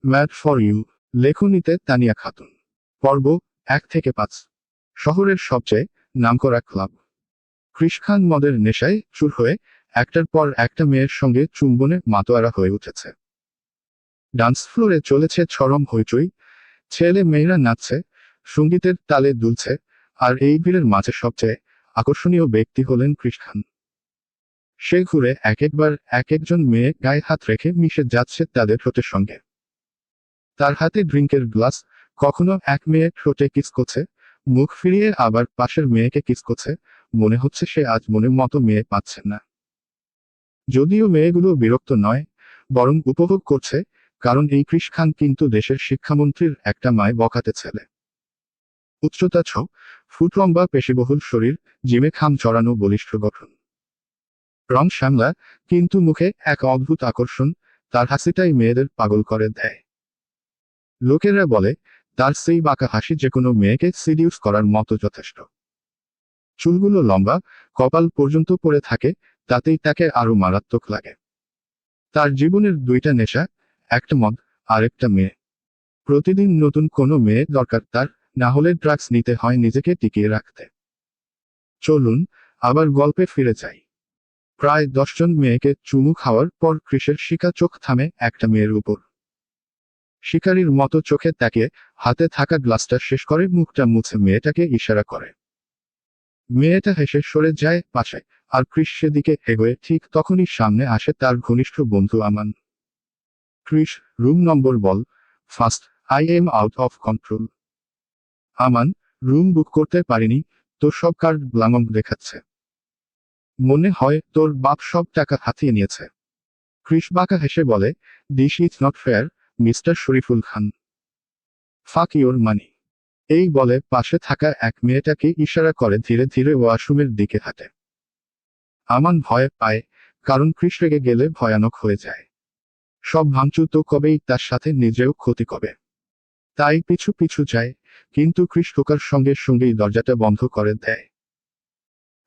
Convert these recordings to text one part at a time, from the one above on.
Mad for you, লেখনীতে তানিয়া খাতুন। পর্ব 1 থেকে 5। শহরের সবচেয়ে নামকরা ক্লাব। কৃষ খান মদের নেশায় চুর হয়ে একটার পর একটা মেয়ের সঙ্গে চুম্বনে মাতোয়ারা হয়ে উঠেছে। ডান্স ফ্লোরে চলেছে চরম হইচই, ছেলে মেয়েরা নাচছে, সঙ্গীতের তালে দুলছে, আর এই ভিড়ের মাঝে সবচেয়ে আকর্ষণীয় ব্যক্তি হলেন কৃষ খান। সে ঘুরে একবার এক একজন মেয়ে গায়ে হাত রেখে মিশে যাচ্ছে তাদের ঠোঁটের সঙ্গে। তার হাতে ড্রিঙ্কের গ্লাস, কখনো এক মেয়ে ঠোঁটে কিস করছে, মুখ ফিরিয়ে আবার পাশের মেয়েকে কিস করছে। মনে হচ্ছে সে আজ মনের মতো মেয়ে পাচ্ছে না। যদিও মেয়েগুলো বিরক্ত নয়, বরং উপভোগ করছে, কারণ এই কৃষ খান কিন্তু দেশের শিক্ষামন্ত্রীর একটা মায় বকাতে ছেলে। উচ্চতা 6 ফুট, লম্বা পেশিবহুল শরীর, জিমে খাম চড়ানো বলিষ্ঠ গঠন। রং শ্যামলা, কিন্তু মুখে এক অদ্ভুত আকর্ষণ, তার হাসিটাই মেয়েদের পাগল করে দেয়। লোকেরা বলে তার সেই বাঁকা হাসি যে কোনো মেয়েকে সিডিউস করার মতো যথেষ্ট। চুলগুলো লম্বা, কপাল পর্যন্ত পড়ে থাকে, তাতেই তাকে আরো মারাত্মক লাগে। তার জীবনের দুইটা নেশা, একটা মদ, আরেকটা মেয়ে। প্রতিদিন নতুন কোনো মেয়ে দরকার তার, না হলে ড্রাগস নিতে হয় নিজেকে টিকিয়ে রাখতে। চলুন আবার গল্পে ফিরে যাই। প্রায় 10 জন মেয়েকে চুমু খাওয়ার পর কৃষের শিকা চোখ থামে একটা মেয়ের উপর। শিকারীর মতো চোখে তাকিয়ে হাতে থাকা গ্লাসটা শেষ করে মুখটা মুছে মেয়েটাকে ইশারা করে। মেয়েটা হেসে সরে যায় পাশে, আর কৃষ সেদিকে এগোয়। ঠিক তখনই সামনে আসে তার ঘনিষ্ঠ বন্ধু আমান। কৃষ, রুম নম্বর বল। First, I am out of control. Aman, room book করতে পারিনি, তো সব কার্ড ব্লাঙ্ক দেখাচ্ছে। মনে হয় তোর বাপ সব টাকা হাতিয়ে নিয়েছে। কৃষ বাঁকা হেসে বলে, this is not fair, mister Shariful Khan. Fuck your মানি। এই বলে পাশে থাকা এক মেয়েটাকে ইশারা করে ধীরে ধীরে ওয়াশরুমের দিকে হাঁটে। আমান ভয় পায়, কারণ কৃষ রেগে গেলে ভয়ানক হয়ে যায়। সব ভাঙচুর তো কবেই, তার সাথে নিজেও ক্ষতি কবে। তাই পিছু পিছু যায়, কিন্তু কৃষ ঢোকার সঙ্গে সঙ্গেই দরজাটা বন্ধ করে দেয়।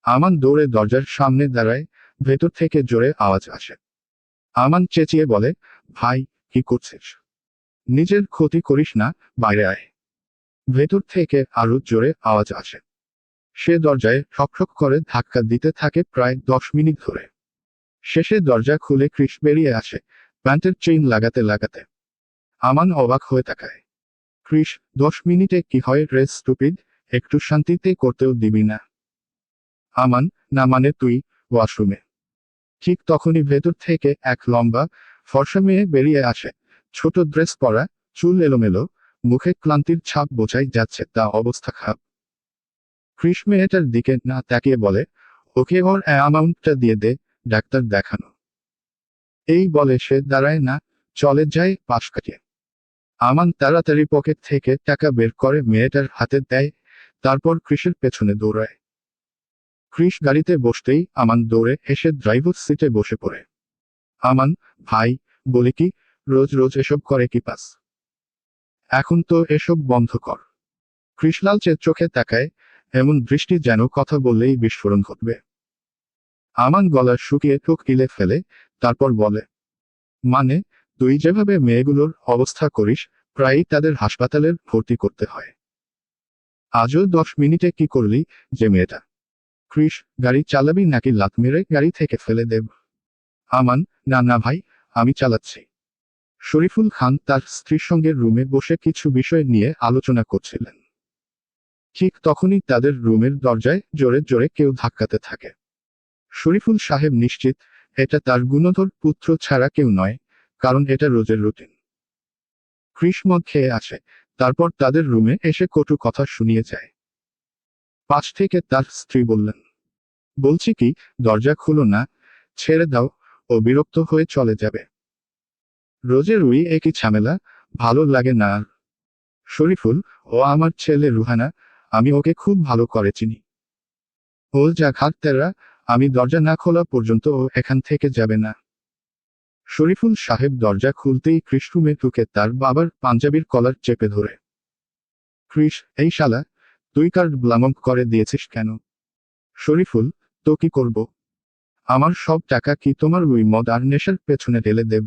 আমান দৌড়ে দরজার সামনে দাঁড়ায়, ভেতর থেকে জোরে আওয়াজ আসে। আমান চেঁচিয়ে বলে, ভাই, কি করছিস? নিজের ক্ষতি করিস না, বাইরে আয়। ভেতর থেকে আরো জোরে আওয়াজ আসে। সে দরজায় ঠকঠক করে ধাক্কা দিতে থাকে প্রায় 10 মিনিট ধরে। শেষে দরজা খুলে কৃষ বেরিয়ে আসে, প্যান্টের চেইন লাগাতে লাগাতে। আমান অবাক হয়ে তাকায়। কৃষ, 10 মিনিটে কি হয় রে স্টুপিড, একটু শান্তিতে করতেও দিবি না? আমান, না মানে তুই ওয়াশরুমে। ঠিক তখনই ভেতর থেকে এক লম্বা ফর্সা মেয়ে বেরিয়ে আসে। ছোট ড্রেস পরা, চুল এলোমেলো, মুখে ক্লান্তির ছাপ বোঝাই যাচ্ছে তা অবস্থা খারাপ। কৃষ মেয়েটার দিকে না তাকিয়ে বলে, ওকে ওর অ্যামাউন্টটা দিয়ে দে, ডাক্তার দেখানো। এই বলে সে দাঁড়ায় না, চলে যায় পাশ কাটিয়ে। আমান তাড়াতাড়ি পকেট থেকে টাকা বের করে মেয়েটার হাতে দেয়, তারপর কৃষের পেছনে দৌড়ায়। কৃষ গাড়িতে বসতেই আমান দৌড়ে এসে ড্রাইভার সিটে বসে পড়ে। আমান, ভাই, বলি কি, রোজ রোজ এসব করে কি পাস? এখন তো এসব বন্ধ কর। কৃষ লালচে চোখে তাকায়, এমন দৃষ্টি যেন কথা বললেই বিস্ফোরণ ঘটবে। আমান গলা শুকিয়ে ঠোক গিলে ফেলে, তারপর বলে, মানে, তুই যেভাবে মেয়েগুলোর অবস্থা করিস, প্রায়ই তাদের হাসপাতালে ভর্তি করতে হয়। আজও 10 মিনিটে কি করলি যে মেয়েটা? কৃষ, গাড়ি চালাবি নাকি লাত মেরে গাড়ি থেকে ফেলে দেব? আমান, না না ভাই, আমি চালাচ্ছি। শরীফুল খান তার স্ত্রীর সঙ্গে রুমে বসে কিছু বিষয় নিয়ে আলোচনা করছিলেন। ঠিক তখনই তাদের রুমের দরজায় জোরে জোরে কেউ ধাক্কাতে থাকে। শরীফুল সাহেব নিশ্চিত এটা তার গুণধর পুত্র ছাড়া কেউ নয়, কারণ এটা রোজের রুটিন। কৃষ মদ খেয়ে আসে, তারপর তাদের রুমে এসে কটু কথা শুনিয়ে যায়। পাশ থেকে তার স্ত্রী বললেন, বলছি কি, দরজা খুলো না, ছেড়ে দাও, ও বিরক্ত হয়ে চলে যাবে। রোজের ওই একই ঝামেলা, ভালো লাগে না আর। শরীফুল, ও আমার ছেলে রুহানা, আমি ওকে খুব ভালো করে চিনি। ও যা ঘাটতেরা, আমি দরজা না খোলা পর্যন্ত ও এখান থেকে যাবে না। শরীফুল সাহেব দরজা খুলতেই কৃষ রুমে ঢুকে তার বাবার পাঞ্জাবির কলার চেপে ধরে। কৃষ, এই শালা, তুই কার্ড ব্লাঙ্ক করে দিয়েছিস কেন? শরীফুল, তো কি করব? আমার সব টাকা কি তোমার ওই মদ আর নেশার পেছনে ঢেলে দেব?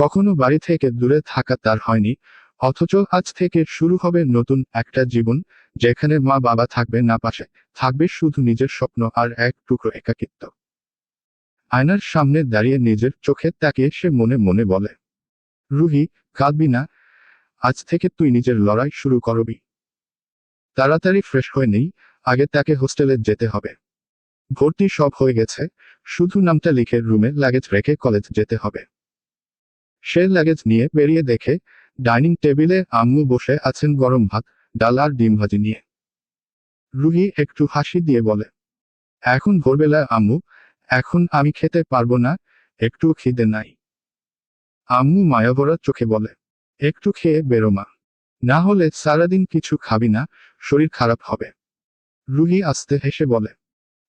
কখনো বাড়ি থেকে দূরে থাকা তার হয়নি, অথচ আজ থেকে শুরু হবে নতুন একটা জীবন, যেখানে মা বাবা থাকবে না পাশে, থাকবে শুধু নিজের স্বপ্ন আর এক টুকরো একাকিত্ব। আয়নার সামনে দাঁড়িয়ে নিজের চোখে তাকিয়ে সে মনে মনে বলে, রুহি, কাঁদবি না, আজ থেকে তুই নিজের লড়াই শুরু করবি। তাড়াতাড়ি ফ্রেশ হয়ে নেই, আগে তাকে হোস্টেলে যেতে হবে। ভর্তি সব হয়ে গেছে, শুধু নামটা লিখে রুমে লাগেজ রেখে কলেজ যেতে হবে। সে লাগেজ নিয়ে বেরিয়ে দেখে ডাইনিং টেবিলে আম্মু বসে আছেন গরম ভাত, ডাল আর ডিম ভাজি নিয়ে। রুহি একটু হাসি দিয়ে বলে, এখন ভোরবেলা আম্মু, এখন আমি খেতে পারবো না, একটু খিদে নাই। আম্মু মায়াভরা চোখে বলে, একটু খেয়ে বেরো মা, না হলে সারাদিন কিছু খাবি না, শরীর খারাপ হবে। রুহি আস্তে হেসে বলে,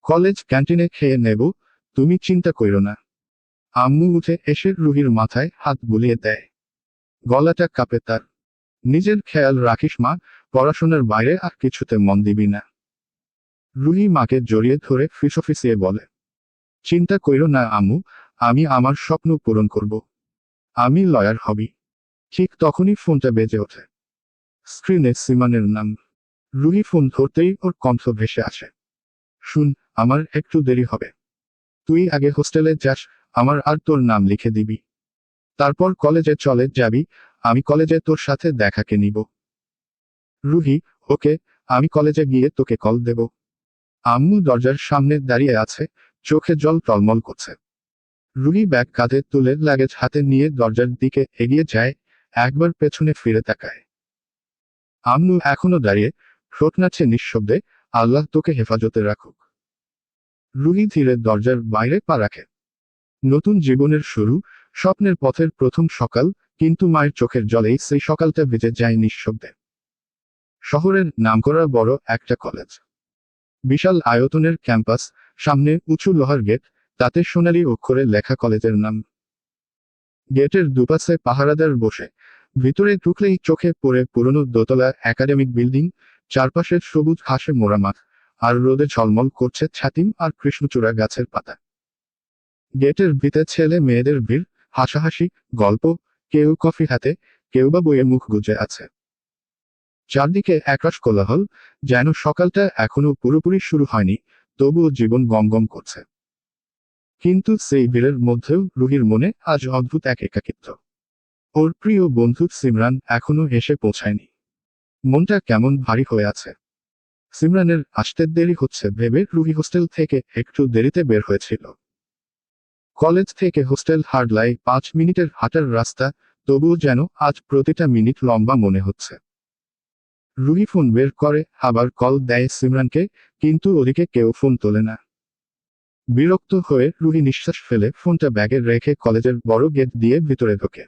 কলেজ ক্যান্টিনে খেয়ে নেব, তুমি চিন্তা কইরো না। আম্মু উঠে এসে রুহির মাথায় হাত বুলিয়ে দেয়। গলাটা কাঁপে তার। নিজের খেয়াল রাখিস মা, পড়াশোনার বাইরে আর কিছুতে মন দিবি না। রুহি মাকে জড়িয়ে ধরে ফিসফিসিয়ে বলে, চিন্তা কইরো না আম্মু, আমি আমার স্বপ্ন পূরণ করব। আমি লয়ার হবি। ঠিক তখনই ফোনটা বেজে ওঠে। স্ক্রিনে সিমানের নাম। রুহি ফোন ধরতেই ওর কণ্ঠ ভেসে আসে, শুন, আমার একটু দেরি হবে। তুই আগে হোস্টেলে যাস, আমার আর তোর নাম লিখে দিবি। তারপর কলেজে চলে যাবি, আমি কলেজে তোর সাথে দেখাকে নিব। রুহি, ওকে, আমি কলেজে গিয়ে তোকে কল দেব। আম্মু দরজার সামনে দাঁড়িয়ে আছে, চোখে জল টলমল করছে। রুহি ব্যাগ কাঁধে তুলে লাগেজ হাতে নিয়ে দরজার দিকে এগিয়ে যায়, একবার পেছনে ফিরে তাকায়। আম্মু এখনো দাঁড়িয়ে, ঠোঁট নাড়ছে নিঃশব্দে, আল্লাহ তোকে হেফাজতে রাখুক। রুহি ধীরে দরজার বাইরে পা রাখে। নতুন জীবনের শুরু, স্বপ্নের পথের প্রথম সকাল, কিন্তু মায়ের চোখের জলেই সেই সকালটা ভিজে যায় নিঃশব্দে। শহরের নামকরা বড় একটা কলেজ। বিশাল আয়তনের ক্যাম্পাস, সামনে উঁচু লোহার গেট, তাতে সোনালি অক্ষরে লেখা কলেজের নাম। গেটের দুপাশে পাহারাদার বসে, ভিতরে ঢুকলেই চোখে পড়ে পুরনো দোতলা একাডেমিক বিল্ডিং, চারপাশে সবুজ ঘাসে মোড়া মাঠ, আর রোদে ঝলমল করছে ছাতিম আর কৃষ্ণচূড়া গাছের পাতা। গেটের ভিতরে ছেলে মেয়েদের ভিড়, হাসাহাসি, গল্প, কেউ কফি হাতে, কেউ বা বইয়ে মুখ গুজে আছে। চারদিকে একরাশ কোলাহল, যেন সকালটা এখনো পুরোপুরি শুরু হয়নি, তবুও জীবন গমগম করছে। কিন্তু সেই ভিড়ের মধ্যেও রুহির মনে আজ অদ্ভুত এক একাকিত্ব। ওর প্রিয় বন্ধু সিমরান এখনো এসে পৌঁছায়নি। মনটা কেমন ভারী হয়ে আছে। সিমরানের আসতে দেরি হচ্ছে ভেবে রুহি হোস্টেল থেকে একটু দেরিতে বের হয়েছিল। কলেজ থেকে হোস্টেল হার্ডলাই 5 মিনিটের হাঁটার রাস্তা, তবুও যেন আজ প্রতিটা মিনিট লম্বা মনে হচ্ছে। রুহি ফোন বের করে আবার কল দেয় সিমরানকে, কিন্তু ওদিকে কেউ ফোন তোলে না। বিরক্ত হয়ে রুহি নিঃশ্বাস ফেলে ফোনটা ব্যাগে রেখে কলেজের বড় গেট দিয়ে ভিতরে ঢোকে।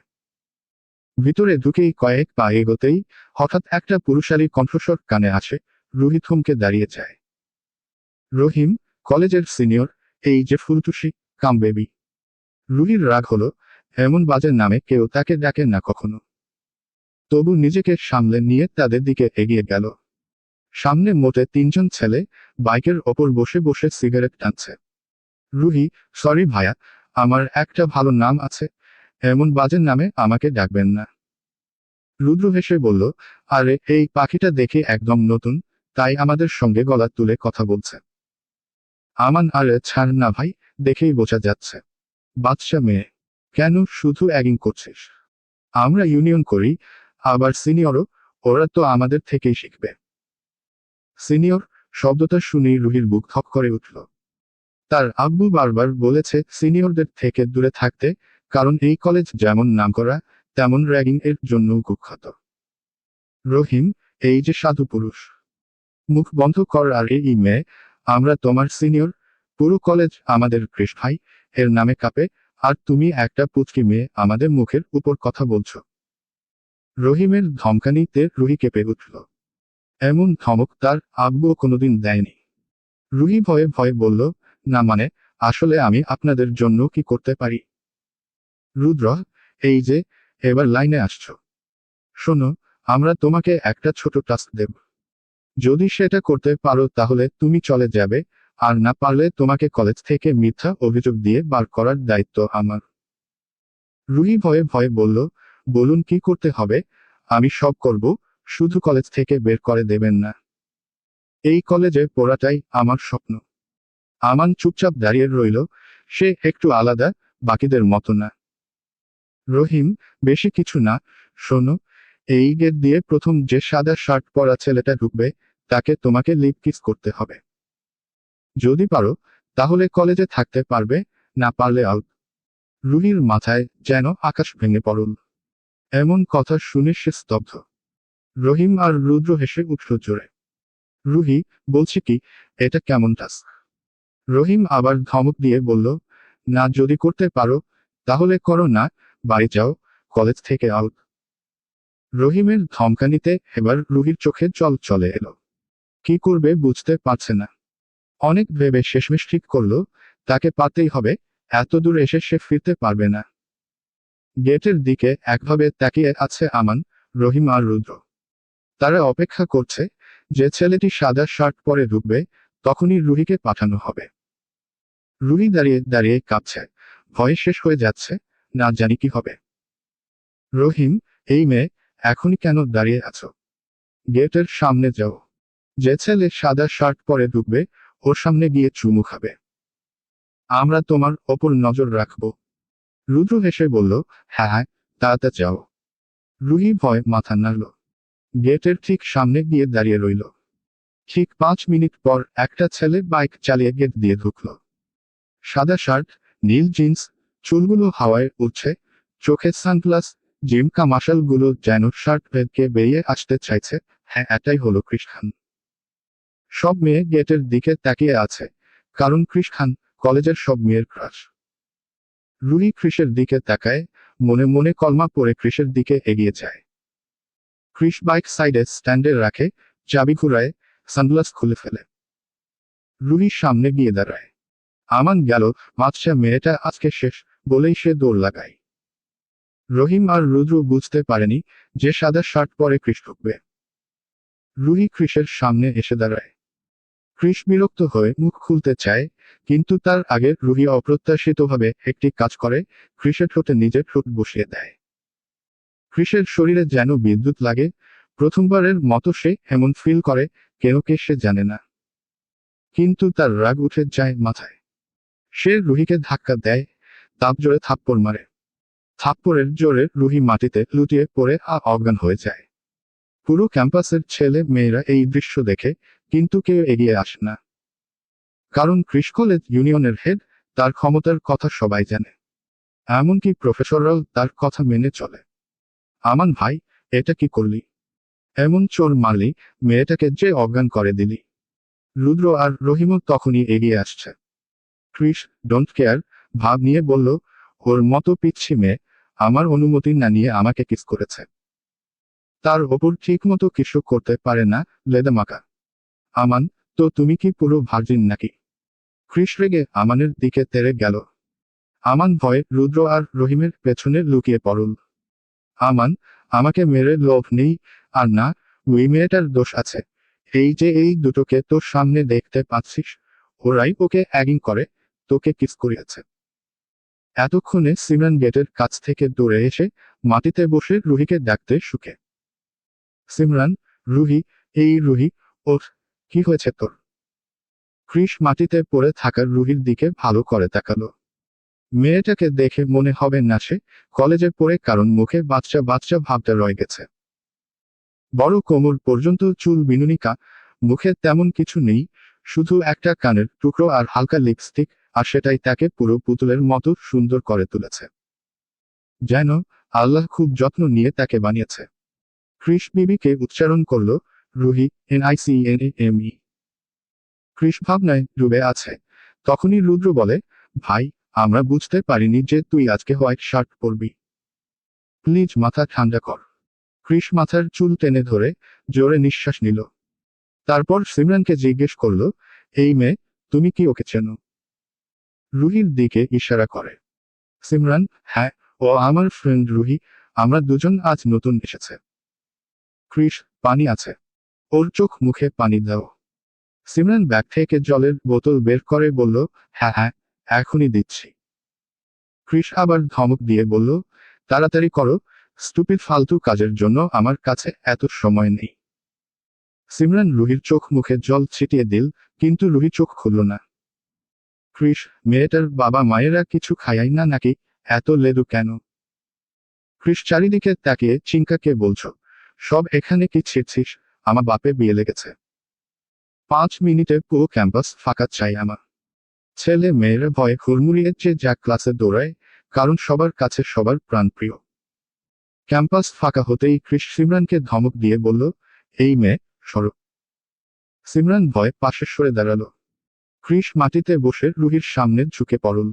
ভিতরে ঢুকেই কয়েক পা এগোতেই হঠাৎ একটা পুরুষালী কণ্ঠস্বর কানে আসে, রুহি থমকে দাঁড়িয়ে যায়। রহিম, কলেজের সিনিয়র, এই যে ফুলটুসি, কাম বেবি। রুহির রাগ হলো, এমন বাজে নামে কেউ তাকে ডাকে না কখনো। তবু নিজেকে সামলে নিয়ে তাদের দিকে এগিয়ে গেল। সামনে মোটে 3জন ছেলে, বাইকের ওপর বসে বসে সিগারেট টানছে। রুহি, সরি ভাইয়া, আমার একটা ভালো নাম আছে, এমন বাজে নামে আমাকে ডাকবেন না। রুদ্র হেসে বলল, আরে এই পাখিটা দেখে একদম নতুন, তাই আমাদের সঙ্গে গলা তুলে কথা বলছে। আমান, আরে ছাড় না ভাই, দেখেই বোঝা যাচ্ছে বাচ্চা মেয়ে। কেন শুধু অ্যাগিং করছিস? আমরা ইউনিয়ন করি, আবার সিনিয়রও, ওরা তো আমাদের থেকেই শিখবে। সিনিয়র শব্দটা শুনেই রুহির বুক ধক করে উঠল। তার আব্বু বারবার বলেছে সিনিয়রদের থেকে দূরে থাকতে, কারণ এই কলেজ যেমন নামকরা, তেমন র্যাগিং এর জন্যও কুখ্যাত। রহিম, এই যে সাধু পুরুষ, মুখ বন্ধ কর। আর এই মেয়ে, আমরা তোমার সিনিয়র, পুরো কলেজ আমাদের কৃষ ভাই, এর নামে কাঁপে, আর তুমি একটা পুচকি মেয়ে আমাদের মুখের উপর কথা বলছো। রহিমের ধমকানিতে রুহি কেঁপে উঠল। এমন ধমক তার আব্বুও কোনোদিন দেয়নি। রুহি ভয়ে ভয়ে বলল, না মানে, আসলে আমি আপনাদের জন্য কি করতে পারি? রুদ্র, এই যে, এবার লাইনে আসছো। শোনো, আমরা তোমাকে একটা ছোট টাস্ক দেব। যদি সেটা করতে পারো তাহলে তুমি চলে যাবে, আর না পারলে তোমাকে কলেজ থেকে মিথ্যা অভিযোগ দিয়ে বার করার দায়িত্ব আমার। রুহি ভয়ে ভয়ে বলল, বলুন কি করতে হবে? আমি সব করব, শুধু কলেজ থেকে বের করে দেবেন না। এই কলেজে পড়াটাই আমার স্বপ্ন। আমান চুপচাপ দাঁড়িয়ে রইল, সে একটু আলাদা, বাকিদের মতো না। রহিম, বেশি কিছু না, শোনো, এই গেট দিয়ে প্রথম যে সাদা শার্ট পরা ছেলেটা ঢুকবে, তাকে তোমাকে লিপ কিস করতে হবে। যদি পারো, তাহলে কলেজে থাকতে পারবে, না পারলে আউট। রুহির মাথায় যেন আকাশ ভেঙে পড়ল। এমন কথা শুনে সে স্তব্ধ। রহিম আর রুদ্র হেসে উঠল জোরে। রুহি, বলছি কি, এটা কেমন টাস্ক? রহিম আবার ধমক দিয়ে বলল, না যদি করতে পারো, তাহলে করো না, বাড়ি যাও, কলেজ থেকে আউট। রহিমের ধমকানিতে এবার রুহির চোখে জল চলে এলো। কি করবে বুঝতে পারছে না। অনেক ভেবে শেষমেশ ঠিক করলো, তাকে পারতেই হবে, এত দূর এসে সে ফিরতে পারবে না। গেটের দিকে একভাবে তাকিয়ে আছে আমান, রহিম আর রুদ্র। তারা অপেক্ষা করছে, যে ছেলেটি সাদা শার্ট পরে ঢুকবে, তখনই রুহিকে পাঠানো হবে। রুহি দাঁড়িয়ে দাঁড়িয়ে কাঁপছে, ভয় শেষ হয়ে যাচ্ছে, না জানি কি হবে। রহিম, এই মেয়ে, এখনই কেন দাঁড়িয়ে আছো? গেটের সামনে যাও। যে ছেলে সাদা শার্ট পরে ঢুকবে, ওর সামনে গিয়ে চুমু খাবে। আমরা তোমার ওপর নজর রাখব। রুদ্র হেসে বলল, হ্যাঁ হ্যাঁ, তাড়াতাড়ি যাও। রুহি ভয় মাথা নাড়ল। গেটের ঠিক সামনে গিয়ে দাঁড়িয়ে রইল। ঠিক 5 মিনিট পর একটা ছেলে বাইক চালিয়ে গেট দিয়ে ঢুকল। সাদা শার্ট, নীল জিন্স, চুলগুলো হাওয়ায় উঠছে, চোখে সানগ্লাস, জিমকা মাশালগুলো যেন শার্ট ভেদকে বেরিয়ে আসতে চাইছে। হ্যাঁ, এটাই হলো ক্রিস খান। সব মেয়ে গেটের দিকে তাকিয়ে আছে, কারণ ক্রিস খান কলেজের সব মেয়ের ক্রাশ। রুহি ক্রিসের দিকে তাকায়, মনে মনে কলমা পড়ে ক্রিসের দিকে এগিয়ে যায়। ক্রিস বাইক সাইডে স্ট্যান্ডে রাখে, চাবি ঘুরায়, সানগ্লাস খুলে ফেলে। রুহি সামনে গিয়ে দাঁড়ায়। আমান গেল, বাচ্চা মেয়েটা আজকে শেষ, বলেই সে দৌড় লাগায়। রহিম আর রুদ্র বুঝতে পারেনি যে সাদা শার্ট পরে ক্রিস ঢুকবে। রুহি ক্রিসের সামনে এসে দাঁড়ায়। ক্রিস বিরক্ত হয়ে মুখ খুলতে চায়, কিন্তু তার আগে রুহি অপ্রত্যাশিতভাবে একটি কাজ করে, ক্রিসের ঠোঁটে নিজের ঠোঁট বসিয়ে দেয়। ক্রিসের শরীরে যেন বিদ্যুৎ লাগে, প্রথমবারের মতো সে এমন ফিল করে, কেন কে সে জানে না। কিন্তু তার রাগ উঠে যায় মাথায়। সে রুহিকে ধাক্কা দেয়, তাপ জোরে থাপ্পড় মারে। থাপ্পড়ের জোরে রুহি মাটিতে লুটিয়ে পড়ে অজ্ঞান হয়ে যায়। পুরো ক্যাম্পাসের ছেলে মেয়েরা এই দৃশ্য দেখে, কিন্তু কেউ এগিয়ে আসে না। কারণ ক্রিস কলেজ ইউনিয়নের হেড, তার ক্ষমতার কথা সবাই জানে। এমনকি প্রফেসররাও তার কথা মেনে চলে। আমান ভাই, এটা কি করলি? এমন চোর মারলি, মেয়েটাকে যে অজ্ঞান করে দিলি। রুদ্র আর রহিমও তখনই এগিয়ে আসছে। ক্রিস, ডোন্ট কেয়ার ভাব নিয়ে বলল, ওর মতো পিচ্ছি মেয়ে, আমার অনুমতি না নিয়ে আমাকে কিস করেছে। তার ওপর ঠিকমতো কিছু করতে পারে না, লেদামাকা। আমান, তো তুমি কি পুরো ভার্জিন নাকি? ক্রিস রেগে আমানের দিকে তেড়ে গেল। আমান ভয়ে রুদ্র আর রহিমের পেছনে লুকিয়ে পড়ল। আমান, আমাকে মেরে লোভ নেই, আর না, ওই মেয়েটার দোষ আছে। এই যে এই দুটোকে তোর সামনে দেখতে পাচ্ছিস, ওরাই ওকে অ্যাগিং করে, তোকে কিস করিয়েছে। এতক্ষণে সিমরান গেটের কাছ থেকে দৌড়ে এসে মাটিতে বসে রুহিকে ডাকতে শুকে। সিমরান, রুহি, এই রুহি, ওর কি হয়েছে তোর? ক্রিস মাটিতে পড়ে থাকা রুহির দিকে ভালো করে তাকালো। মেয়েটাকে দেখে মনে হবে না সে কলেজে পড়ে, কারণ মুখে বাচ্চা বাচ্চা ভাবটা রয়ে গেছে। বড় কোমর পর্যন্ত চুল বিনুনিকা, মুখে তেমন কিছু নেই, শুধু একটা কানের টুকরো আর হালকা লিপস্টিক, আর সেটাই তাকে পুরো পুতুলের মতো সুন্দর করে তুলেছে। যেন আল্লাহ খুব যত্ন নিয়ে তাকে বানিয়েছে। ক্রিস বিবিকে উচ্চারণ করল, রুহি, NICNAME। ক্রিস ভাবনায় ডুবে আছে। তখনই রুদ্র বলে, ভাই, আমরা বুঝতে পারিনি যে তুই আজকে হোয়াইট শার্ট পরবি। প্লিজ মাথা ঠান্ডা কর। ক্রিস মাথার চুল টেনে ধরে জোরে নিঃশ্বাস নিল। তারপর সিমরানকে জিজ্ঞেস করল, এই মেয়ে, তুমি কি ওকে চেনো? রুহির দিকে ইশারা করে। সিমরান, হ্যাঁ, ও আমার ফ্রেন্ড রুহি, আমরা দুজন আজ নতুন এসেছে। ক্রিস, পানি আছে? ওর চোখ মুখে পানি দাও। সিমরান ব্যাগ থেকে জলের বোতল বের করে বলল, হ্যাঁ হ্যাঁ, এখনই দিচ্ছি। ক্রিস আবার ধমক দিয়ে বলল, তাড়াতাড়ি করো, স্টুপিড ফালতু কাজের জন্য আমার কাছে এত সময় নেই। সিমরান রুহির চোখ মুখে জল ছিটিয়ে দিল, কিন্তু রুহি চোখ খুলল না। ক্রিস, মেয়েটার বাবা মায়েরা কিছু খায়াই না নাকি, এত লেদু কেন? ক্রিস চারিদিকে তাকিয়ে চিঙ্কাকে বলছো, সব এখানে কি ছিড়ছিস? আমার বাপে বিয়ে লেগেছে। 5 মিনিটে পুরো ক্যাম্পাস ফাঁকা চাই আমার। ছেলে মেয়েরা ভয়ে হুড়মুড়িয়ে যে যা ক্লাসে দৌড়ায়, কারণ সবার কাছে সবার প্রাণপ্রিয়। ক্যাম্পাস ফাঁকা হতেই ক্রিস সিমরানকে ধমক দিয়ে বলল, এই মেয়ে, সরো। সিমরান ভয়ে পাশে সরে দাঁড়ালো। ক্রিস মাটিতে বসে রুহির সামনে ঝুঁকে পড়ল।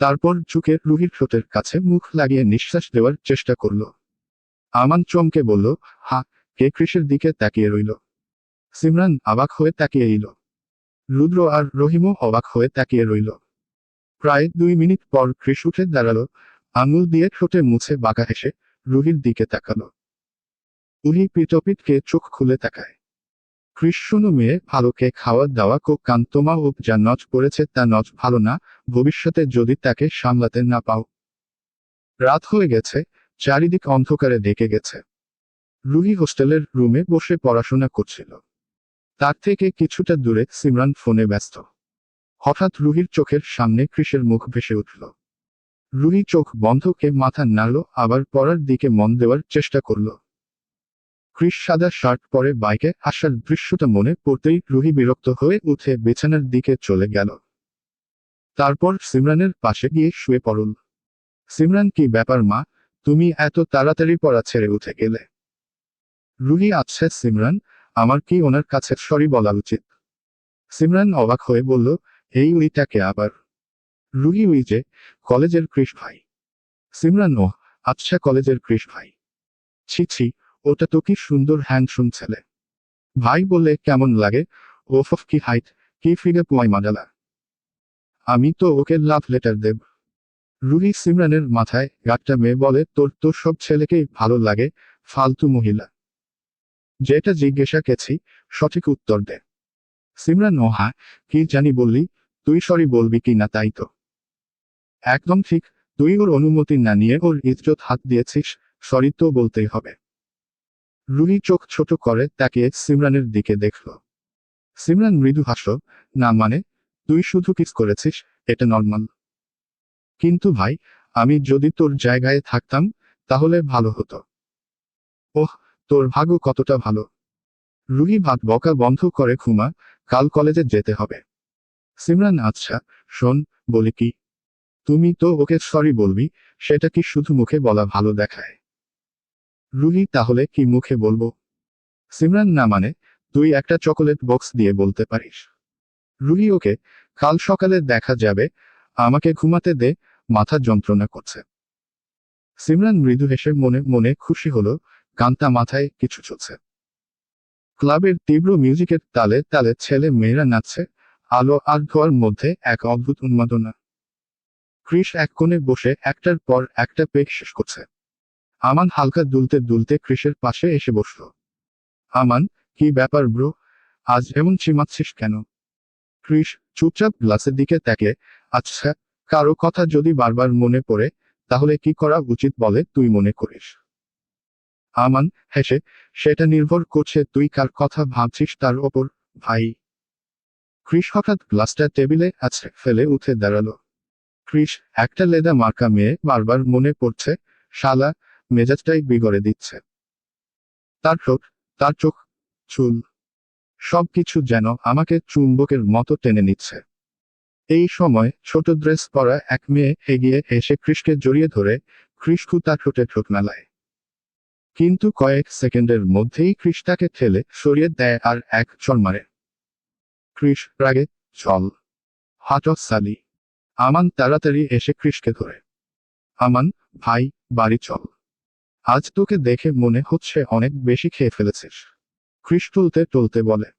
তারপর ঝুঁকে রুহির ঠোঁটের কাছে মুখ লাগিয়ে নিঃশ্বাস দেওয়ার চেষ্টা করল। আমান চমকে বলল, হা, কে? ক্রিসের দিকে তাকিয়ে রইল। সিমরান অবাক হয়ে তাকিয়ে এল। রুদ্র আর রহিমও অবাক হয়ে তাকিয়ে রইল। প্রায় 2 মিনিট পর ক্রিস উঠে দাঁড়ালো, আঙুল দিয়ে ঠোঁটে মুছে বাঁকা হেসে রুহির দিকে তাকালো। রুহি পিটপিটকে চোখ খুলে তাকায়। ক্রিস, শোনো মেয়ে, ভালোকে খাওয়া দাওয়া কো কান, তোমা ও যা নজ পড়েছে তা নজ ভালো না, ভবিষ্যতে যদি তাকে সামলাতে না পাও। রাত হয়ে গেছে, চারিদিক অন্ধকারে ঢেকে গেছে। রুহি হোস্টেলের রুমে বসে পড়াশোনা করছিল। তার থেকে কিছুটা দূরে সিমরান ফোনে ব্যস্ত। হঠাৎ রুহির চোখের সামনে ক্রিসের মুখ ভেসে উঠল। রুহি চোখ বন্ধ করে মাথা নাড়ল, আবার পড়ার দিকে মন দেওয়ার চেষ্টা করল। ক্রিস সাদা শার্ট পরে বাইকে আসার দৃশ্যটা মনে পড়তেই রুহি বিরক্ত হয়ে উঠে বিছানার দিকে চলে গেল। তারপর সিমরানের পাশে গিয়ে শুয়ে পড়ল। সিমরান, কি ব্যাপার মা, তুমি এত তাড়াতাড়ি পড়া ছেড়ে উঠে গেলে? রুহি, আচ্ছা সিমরান, আমার কি ওনার কাছে সরি বলা উচিত? সিমরান অবাক হয়ে বলল, এই উইটাকে আবার? রুহি, উই যে কলেজের ক্রিস ভাই। সিমরান, ও আচ্ছা, কলেজের ক্রিস ভাই। ছি ছি, ওটা তো কি সুন্দর হ্যান্ডসাম ছেলে। ভাই বলে কেমন লাগে? ওফ, কি হাইট, কি ফিগার, পুয়াই মাডালা। আমি তো ওকে লাভ লেটার দেব। রুহি সিমরানের মাথায় গাঁটটা মেয়ে বলে, তোর তো সব ছেলেকেই ভালো লাগে, ফালতু মহিলা। যেটা জিজ্ঞাসা গেছি সঠিক উত্তর দে। সিমরান, ও হ্যাঁ, কি জানি বললি, তুই সরি বলবি কি না তাই তো। একদম ঠিক, তুই ওর অনুমতি না নিয়ে ওর ইজ্জত হাত দিয়েছিস, সরি তো বলতেই হবে। রুহি চোখ ছোট করে তাকিয়ে সিমরানের দিকে দেখল। সিমরান মৃদু হাসল, না মানে, তুই শুধু কিস করেছিস, এটা নর্মাল। কিন্তু ভাই, আমি যদি তোর জায়গায় থাকতাম, তাহলে ভালো হতো। ওহ, তোর ভাগ্য কতটা ভালো। রুহি ভাত বকা বন্ধ করে ঘুমা, কাল কলেজে যেতে হবে। সিমরান, আচ্ছা শোন, বলি কি, তুমি তো ওকে সরি বলবি, সেটা কি শুধু মুখে বলা ভালো দেখায়? রুহি, তাহলে কি মুখে বলবো? সিমরান, না মানে, তুই একটা চকোলেট বক্স দিয়ে বলতে পারিস। রুহি, ওকে, কাল সকালে দেখা যাবে, আমাকে ঘুমাতে দে, মাথা যন্ত্রণা করছে। সিমরান মৃদু হেসে মনে মনে খুশি হলো, কান্তা মাথায় কিছু চলছে। ক্লাবের তীব্র মিউজিকের তালে তালে ছেলে মেয়েরা নাচছে, আলো আর ধোয়ার মধ্যে এক অদ্ভুত উন্মাদনা। ক্রিস এক কোণে বসে একটার পর একটা পেক শেষ করছে। আমান হালকা দুলতে দুলতে ক্রিসের পাশে এসে বসল। আমান, কি ব্যাপার ব্রো, আজ এমন চিমাচ্ছিস কেন? ক্রিস চুপচাপ গ্লাসের দিকে তাকে, আচ্ছা, কারো কথা যদি বারবার মনে পড়ে, তাহলে কি করা উচিত বলে তুই মনে করিস? আমান হেসে, সেটা নির্ভর করছে তুই কার কথা ভাবছিস তার ওপর, ভাই। ক্রিস হঠাৎ গ্লাসটা টেবিলে আছে ফেলে উঠে দাঁড়ালো। ক্রিস, একটা লেদা মার্কা মেয়ে বারবার মনে পড়ছে, শালা, মেজাজটাই বিগড়ে দিচ্ছে। তার ঠোঁট, তার চোখ, চুল, সবকিছু যেন আমাকে চুম্বকের মতো টেনে নিচ্ছে। এই সময় ছোট ড্রেস পরা এক মেয়ে এগিয়ে এসে ক্রিসকে জড়িয়ে ধরে, ক্রিস তার ঠোঁটে ঠোঁট মেলায়। কিন্তু কয়েক সেকেন্ডের মধ্যেই ক্রিস তাকে ঠেলে সরিয়ে দেয় আর এক চড় মারে। ক্রিস রাগে, চল, হাঁটো সালি। আমান তাড়াতাড়ি এসে ক্রিসকে ধরে। আমান, ভাই, বাড়ি চল। আজ তোকে দেখে মনে হচ্ছে অনেক বেশি খেয়ে ফেলেছিস। ক্রিস টলতে টলতে বলে।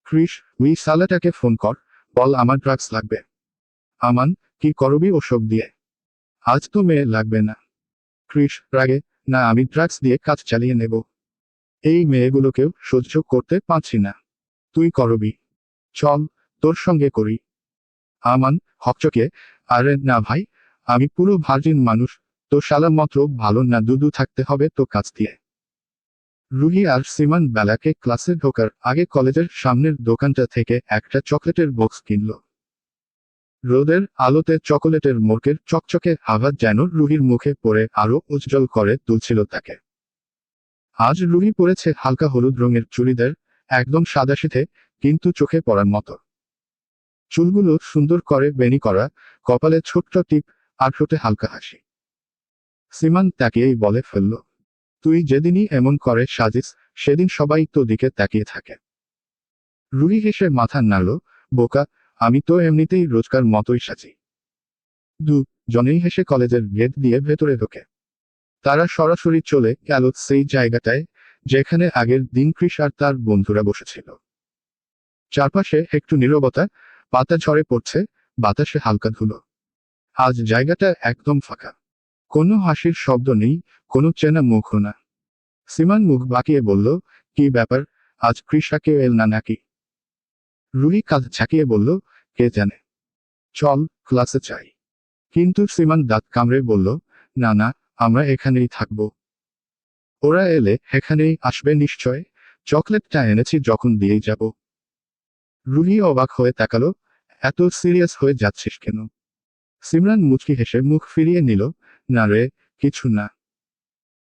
ক্রিস, উই সালাটাকে ফোন কর, বল আমার ড্রাগস লাগবে। আমান, কি করবি ওসব দিয়ে? আজ তো মেয়ে লাগবে না। ক্রিস রাগে, না, আমি ড্রাগস দিয়ে কাজ চালিয়ে নেব। এই মেয়েগুলোকেও সহ্য করতে পারছি না। তুই করবি, চল, তোর সঙ্গে করি। আমান হকচকে, আরে না ভাই, আমি পুরো ভার্জিন মানুষ, তো শালা মাত্র ভালো না, দুদু থাকতে হবে তো কাজ দিয়ে। রুহি আর সিমান বেলাকে ক্লাসে ঢোকার আগে কলেজের সামনের দোকানটা থেকে একটা চকলেটের বক্স কিনল। রোদের আলোতে চকোলেটের মোড়কের চকচকে আভাত যেন রুহির মুখে পড়ে আরো উজ্জ্বল করে তুলছিল তাকে। আজ রুহি পরেছে হালকা হলুদ রঙের চুড়িদার, একদম সাদাসিধে কিন্তু চোখে পড়ার মতো। চুলগুলো সুন্দর করে বেনি করা, কপালে ছোট্ট টিপ আর ঠোঁটে হালকা হাসি। সিমান তাকিয়েই বলে ফেলল, তুই যেদিনই এমন করে সাজিস সেদিন সবাই তো দিকে তাকিয়ে থাকে। রুহি হেসে মাথা নাড়ল, বোকা, আমি তো এমনিতেই রোজকার মতোই সাজি। জনেই হেসে কলেজের গেট দিয়ে ভেতরে ঢোকে। তারা সরাসরি চলে গেল সেই জায়গাটায় যেখানে আগের দিন কৃষ আর তার বন্ধুরা বসেছিল। চারপাশে একটু নীরবতা, পাতা ঝরে পড়ছে, বাতাসে হালকা ধুলো। আজ জায়গাটা একদম ফাঁকা, কোনো হাসির শব্দ নেই, কোনো চেনা মুখও না। সিমান মুখ বাঁকিয়ে বলল, কি ব্যাপার, আজ কৃষা কেউ এল না নাকি? রুহি কাঁধ ঝাঁকিয়ে বলল, কে জানে, চল ক্লাসে চাই। কিন্তু সিমান দাঁত কামড়ে বলল, না না, আমরা এখানেই থাকব। ওরা এলে এখানেই আসবে নিশ্চয়, চকলেটটা এনেছি যখন দিয়েই যাব। রুহি অবাক হয়ে তাকালো, এত সিরিয়াস হয়ে যাচ্ছিস কেন? সিমরান মুচকি হেসে মুখ ফিরিয়ে নিল, না রে, কিছু না।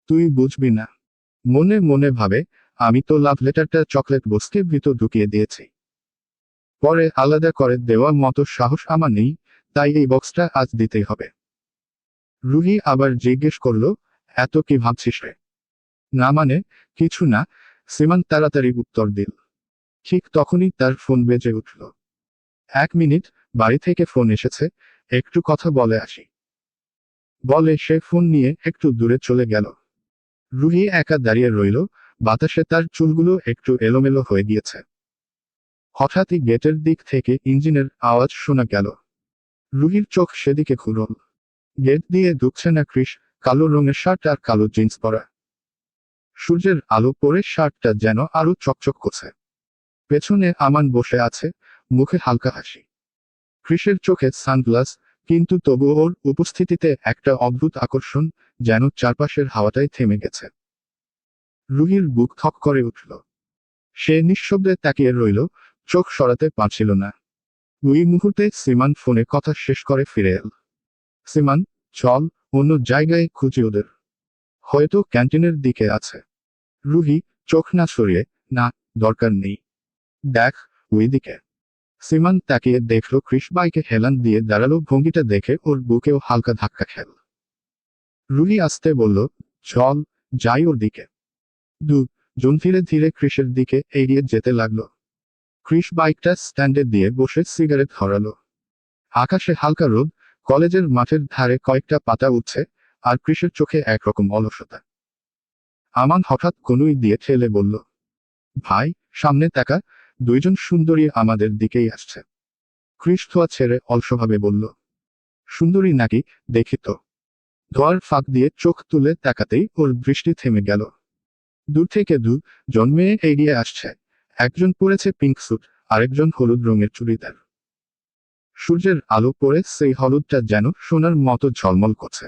তুই বুঝবি না। মনে মনে ভাবে, আমি তো লাভ লেটারটা চকলেট বক্সকে ভিতর ঢুকিয়ে দিয়েছি। পরে আলাদা করে দেওয়ার মতো সাহস আমার নেই, তাই এই বক্সটা আজ দিতেই হবে। রুহি আবার জিজ্ঞেস করল, এত কি ভাবছিস রে? না মানে, কিছু না, সিমান তাড়াতাড়ি উত্তর দিল। ঠিক তখনই তার ফোন বেজে উঠল। 1 মিনিট, বাড়ি থেকে ফোন এসেছে, একটু কথা বলে আসি। বলে সে ফোন নিয়ে একটু দূরে চলে গেল। রুহি একা দাঁড়িয়ে রইল, বাতাসে তার চুলগুলো একটু এলোমেলো হয়ে গিয়েছে। হঠাৎই গেটের দিক থেকে ইঞ্জিনের আওয়াজ শোনা গেল। রুহির চোখ সেদিকে ঘুরল। গেট দিয়ে ঢুকছে না কৃষ, কালো রঙের শার্ট আর কালো জিন্স পরা। সূর্যের আলো পড়ে শার্টটা যেন আরো চকচক করছে। পেছনে আমান বসে আছে, মুখে হালকা হাসি। কৃষের চোখে সানগ্লাস, কিন্তু তবু ওর উপস্থিতিতে একটা অদ্ভুত আকর্ষণ, যেন চারপাশের হাওয়াটাই থেমে গেছে। রুহির বুক থক করে উঠল। সে নিঃশব্দে তাকিয়ে রইল, চোখ সরাতে পারছিল না। ওই মুহূর্তে সিমান ফোনে কথা শেষ করে ফিরে এল। সিমান, চল, অন্য জায়গায় খুঁজি ওদের। হয়তো ক্যান্টিনের দিকে আছে। রুহি চোখ না সরিয়ে, না, দরকার নেই। দেখ, ওই দিকে। সিমান তাকিয়ে দেখল কৃষ বাইকে হেলান দিয়ে দাঁড়ালো, ভঙ্গিটা দেখে ওর বুকেও হালকা ধাক্কা খেল। রুহি আস্তে বলল, চল, যাই ওর দিকে। জন ধীরে ধীরে কৃষের দিকে এগিয়ে যেতে লাগলো। কৃষ বাইকটা স্ট্যান্ডে দিয়ে বসে সিগারেট ধরালো। আকাশে হালকা রোদ, কলেজের মাঠের ধারে কয়েকটা পাতা উঠছে, আর কৃষের চোখে একরকম অলসতা। আমান হঠাৎ কনুই দিয়ে ঠেলে বলল, ভাই, সামনে তাকা, দুইজন সুন্দরী আমাদের দিকেই আসছে। কৃষ ধোয়া ছেড়ে অলসভাবে বলল, সুন্দরী নাকি, দেখি তো। ধোয়ার ফাঁক দিয়ে চোখ তুলে তাকাতেই ওর দৃষ্টি থেমে গেল। দূর থেকে জন মেয়ে এগিয়ে আসছে। একজন পরেছে পিঙ্ক স্যুট, আরেকজন হলুদ রঙের চুড়িদার। সূর্যের আলো পড়ে সেই হলুদটা যেন সোনার মতো ঝলমল করছে।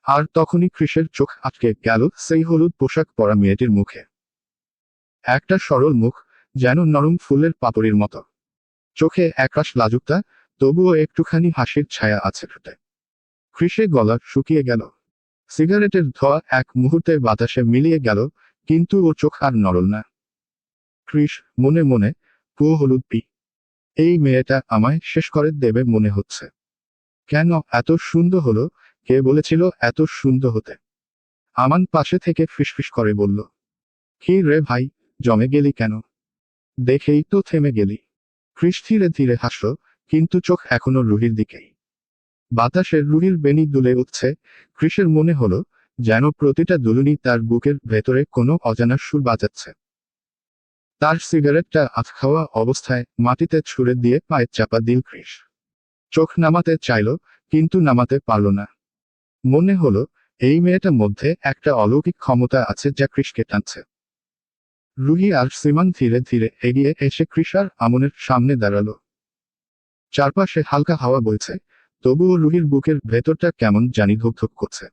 আর তখনই কৃষের চোখ আটকে গেল সেই হলুদ পোশাক পরা মেয়েটির মুখে। একটা সরল মুখ, যেন নরম ফুলের পাপড়ির মতো। চোখে একরাশ লাজুকতা, তবুও একটুখানি হাসির ছায়া আছে ঠোঁটে। কৃষে গলা শুকিয়ে গেল। সিগারেটের ধোঁয়া এক মুহূর্তে বাতাসে মিলিয়ে গেল, কিন্তু ও চোখ আর নড়ল না। কৃষ মনে মনে, পুয়ো হলুদ পি। এই মেয়েটা আমায় শেষ করে দেবে মনে হচ্ছে। কেন এত সুন্দর হলো, কে বলেছিল এত সুন্দর হতে? আমান পাশে থেকে ফিসফিস করে বলল, কি রে ভাই, জমে গেলি কেন? দেখেই তো থেমে গেলি। কৃষ ধীরে ধীরে হাসল, কিন্তু চোখ এখনো রুহির দিকেই। বাতাসে রুহির বেনি দুলে উঠছে। কৃষের মনে হলো, যেন প্রতিটা দুলুনি তার বুকের ভেতরে কোনো অজানা সুর বাজাচ্ছে। তার সিগারেটটা আধ খাওয়া অবস্থায় মাটিতে ছুঁড়ে দিয়ে পায়ে চাপা দিল কৃষ। চোখ নামাতে চাইল, কিন্তু নামাতে পারল না। মনে হলো, এই মেয়েটার মধ্যে একটা অলৌকিক ক্ষমতা আছে যা কৃষকে টানছে। রুহি আর সিমান ধীরে ধীরে এগিয়ে এসে কৃষ আর আমনের সামনে দাঁড়ালো। চারপাশে হালকা হাওয়া বইছে, তবুও রুহির বুকের ভেতরটা কেমন জানি ধুকধুক করছে।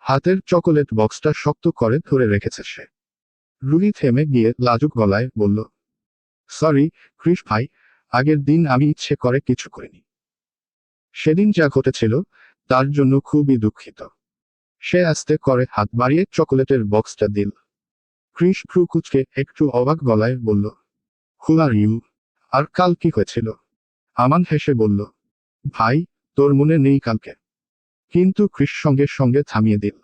হাতের চকোলেট বক্সটা শক্ত করে ধরে রেখেছে সে। রুহি থেমে গিয়ে লাজুক গলায় বলল, সরি ক্রিস ভাই, আগের দিন আমি ইচ্ছে করে কিছু করিনি। সেদিন যা ঘটেছিল তার জন্য খুবই দুঃখিত। সে আস্তে করে হাত বাড়িয়ে চকোলেটের বক্সটা দিল। ক্রিস ভ্রু কুঁচকে একটু অবাক গলায় বলল, হু আর ইউ? আর কাল কি হয়েছিল? আমান হেসে বলল, ভাই, তোর মনে নেই কালকে? কিন্তু ক্রিস সঙ্গে সঙ্গে থামিয়ে দিল।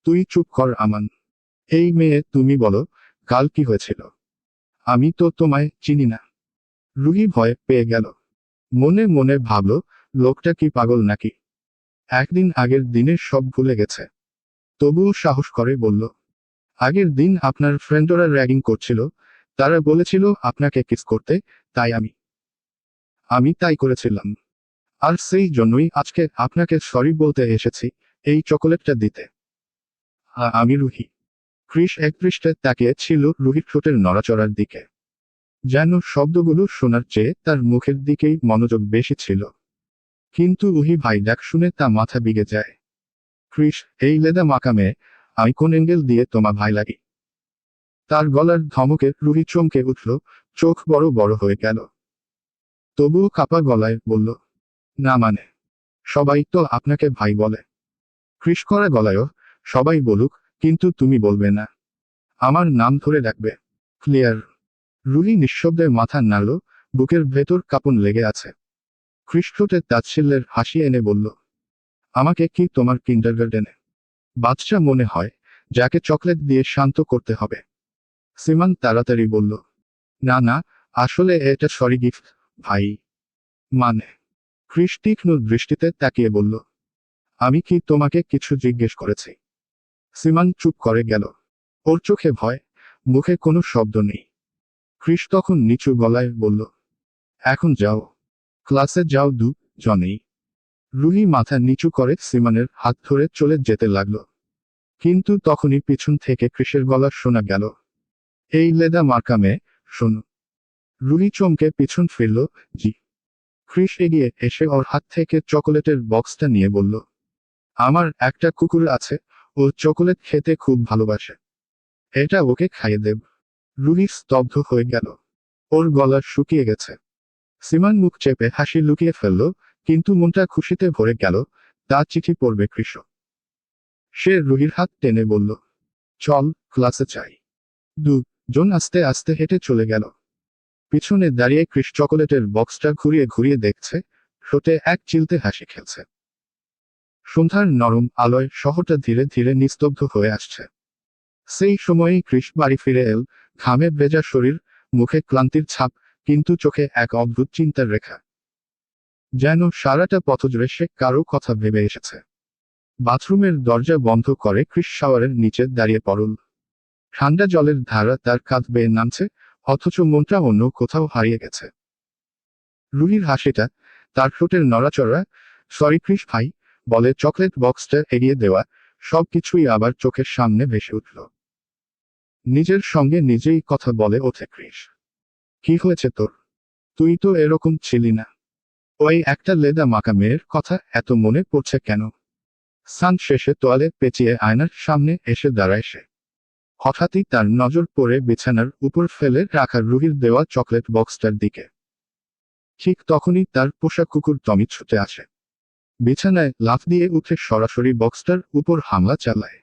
তুই চুপ কর আমান। এই মেয়ে, তুমি বলো, কাল কি হয়েছিল? আমি তো তোমায় চিনি না। রুহি ভয় পেয়ে গেল। মনে মনে ভাবল, লোকটা কি পাগল নাকি? একদিন আগের দিনের সব ভুলে গেছে। তবুও সাহস করে বলল, আগের দিন আপনার ফ্রেন্ডরা র্যাগিং করছিল, তারা বলেছিল আপনাকে কিস করতে, তাই আমি তাই করেছিলাম। আর সেই জন্যই আজকে আপনাকে সরি বলতে এসেছি, এই চকোলেটটা দিতে। আমি রুহি। ক্রিস একদৃষ্টে তাকিয়ে ছিল রুহির ঠোঁটের নড়াচড়ার দিকে। যেন শব্দগুলো শোনার চেয়ে তার মুখের দিকেই মনোযোগ বেশি ছিল। কিন্তু রুহি ভাই ডাক শুনে তা মাথা বিগে যায়। ক্রিস, এই লেদা মাকা মেয়ে, আমি কোন এঙ্গেল দিয়ে তোমার ভাই লাগি? তার গলার ধমকে রুহি চমকে উঠল, চোখ বড় বড় হয়ে গেল। তবুও কাপা গলায় বলল, না মানে, সবাই তো আপনাকে ভাই বলে। ক্রিস করা গলায়ও, সবাই বলুক, কিন্তু তুমি বলবে না। আমার নাম ধরে ডাকবে। ক্লিয়ার? রুহি নিঃশব্দে মাথা নাড়ল, বুকের ভেতর কাঁপন লেগে আছে। ক্রিস ঠোঁটে তাচ্ছিল্যের হাসি এনে বলল, আমাকে কি তোমার কিন্ডারগার্টেনে বাচ্চা মনে হয়, যাকে চকলেট দিয়ে শান্ত করতে হবে? সিমান তাড়াতাড়ি বলল, না না, আসলে এটা সরি গিফট, ভাই। মানে? ক্রিস তীক্ষ্ণ দৃষ্টিতে তাকিয়ে বলল, আমি কি তোমাকে কিছু জিজ্ঞেস করেছি? সিমান চুপ করে গেল। ওর চোখে ভয়, মুখে কোনো শব্দ নেই। ক্রিস তখন নিচু গলায় বলল, এখন যাও, ক্লাসে যাও জনেই। রুহি মাথা নিচু করে সিমানের হাত ধরে চলে যেতে লাগলো। কিন্তু তখনই পিছন থেকে ক্রিসের গলা শোনা গেল, এই লেদা মার্কা মেয়ে, শোনো। রুহি চমকে পিছন ফিরল। জি। ক্রিস এগিয়ে এসে ওর হাত থেকে চকোলেটের বক্সটা নিয়ে বলল, আমার একটা কুকুর আছে, ও চকোলেট খেতে খুব ভালোবাসে। এটা ওকে খাইয়ে দেব। রুহি স্তব্ধ হয়ে গেল। ওর গলা শুকিয়ে গেছে। সিমান মুখ চেপে হাসি লুকিয়ে ফেলল, কিন্তু মনটা খুশিতে ভরে গেল। তা চিঠি পড়বে কৃষ। সে রুহির হাত টেনে বলল, চল, ক্লাসে চাই। জন আস্তে আস্তে হেঁটে চলে গেল। পিছনে দাঁড়িয়ে কৃষ চকোলেটের বক্সটা ঘুরিয়ে ঘুরিয়ে দেখছে, ঠোঁটে এক চিলতে হাসি খেলছে। সন্ধ্যার নরম আলোয় শহরটা ধীরে ধীরে নিস্তব্ধ হয়ে আসছে। সেই সময়েই কৃষ বাড়ি ফিরে এল, ঘামে ভেজা শরীর, মুখে ক্লান্তির ছাপ, কিন্তু চোখে এক অদ্ভুত চিন্তার রেখা। যেন সারাটা পথ জুড়ে সে কারো কথা ভেবে এসেছে। বাথরুমের দরজা বন্ধ করে কৃষ শাওয়ারের নিচে দাঁড়িয়ে পড়ল। ঠান্ডা জলের ধারা তার কাঁধ বেয়ে নামছে, অথচ মনটা অন্য কোথাও হারিয়ে গেছে। রুহির হাসিটা, তার ঠোঁটের নড়াচড়া, সরি কৃষ ভাই, বলে চকলেট বক্সটা এগিয়ে দেওয়া, সবকিছুই আবার চোখের সামনে ভেসে উঠল। নিজের সঙ্গে নিজেই কথা বলে ওঠে কৃষ। কি হয়েছে তোর? তুই তো এরকম ছিলি না। ওই একটা লেদা মাকা মেয়ের কথা এত মনে পড়ছে কেন? স্নান শেষে তোয়ালে পেঁচিয়ে আয়নার সামনে এসে দাঁড়ায় সে। হঠাৎই তার নজর পড়ে বিছানার উপর ফেলে রাখা রুহির দেওয়া চকলেট বক্সটার দিকে। ঠিক তখনই তার পোষা কুকুর টমি ছুটে আসে। বিছানায় লাফ দিয়ে উঠে সরাসরি বক্সটার উপর হামলা চালায়।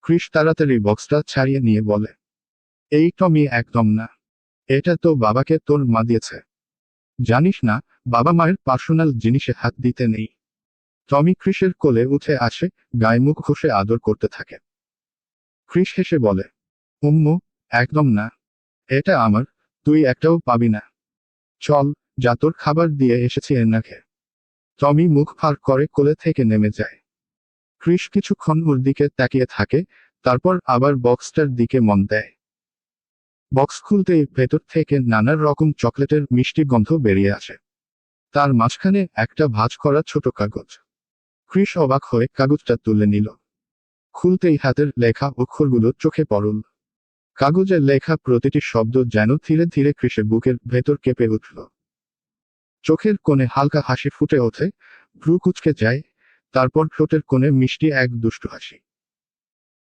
কৃষ তাড়াতাড়ি বক্সটা ছাড়িয়ে নিয়ে বলে, এই টমি একদম না। এটা তো বাবাকে তোর মা দিয়েছে। জানিস না, বাবা মায়ের পার্সোনাল জিনিসে হাত দিতে নেই। টমি কৃষের কোলে উঠে আসে, গায়ে মুখ ঘষে আদর করতে থাকে। কৃষ হেসে বলে, উম্মু, একদম না। এটা আমার, তুই একটাও পাবি না। চল, যা, তোর খাবার দিয়ে এসেছি না খেয়ে। টমি মুখ ফাঁক করে কোলে থেকে নেমে যায়। কৃষ কিছুক্ষণ ওর দিকে তাকিয়ে থাকে, তারপর আবার বক্সটার দিকে মন দেয়। বক্স খুলতেই ভেতর থেকে নানা রকম চকলেটের মিষ্টি গন্ধ বেরিয়ে আসে। তার মাঝখানে একটা ভাঁজ করা ছোট কাগজ। কৃষ অবাক হয়ে কাগজটা তুলে নিল। খুলতেই হাতের লেখা অক্ষরগুলো চোখে পড়ল। কাগজে লেখা প্রতিটি শব্দ যেন ধীরে ধীরে কৃষের বুকের ভেতর কেঁপে উঠল। চোখের কোণে হালকা হাসি ফুটে ওঠে, ভ্রু কুঁচকে যায়, তারপর ঠোঁটের কোণে মিষ্টি এক দুষ্টু হাসি।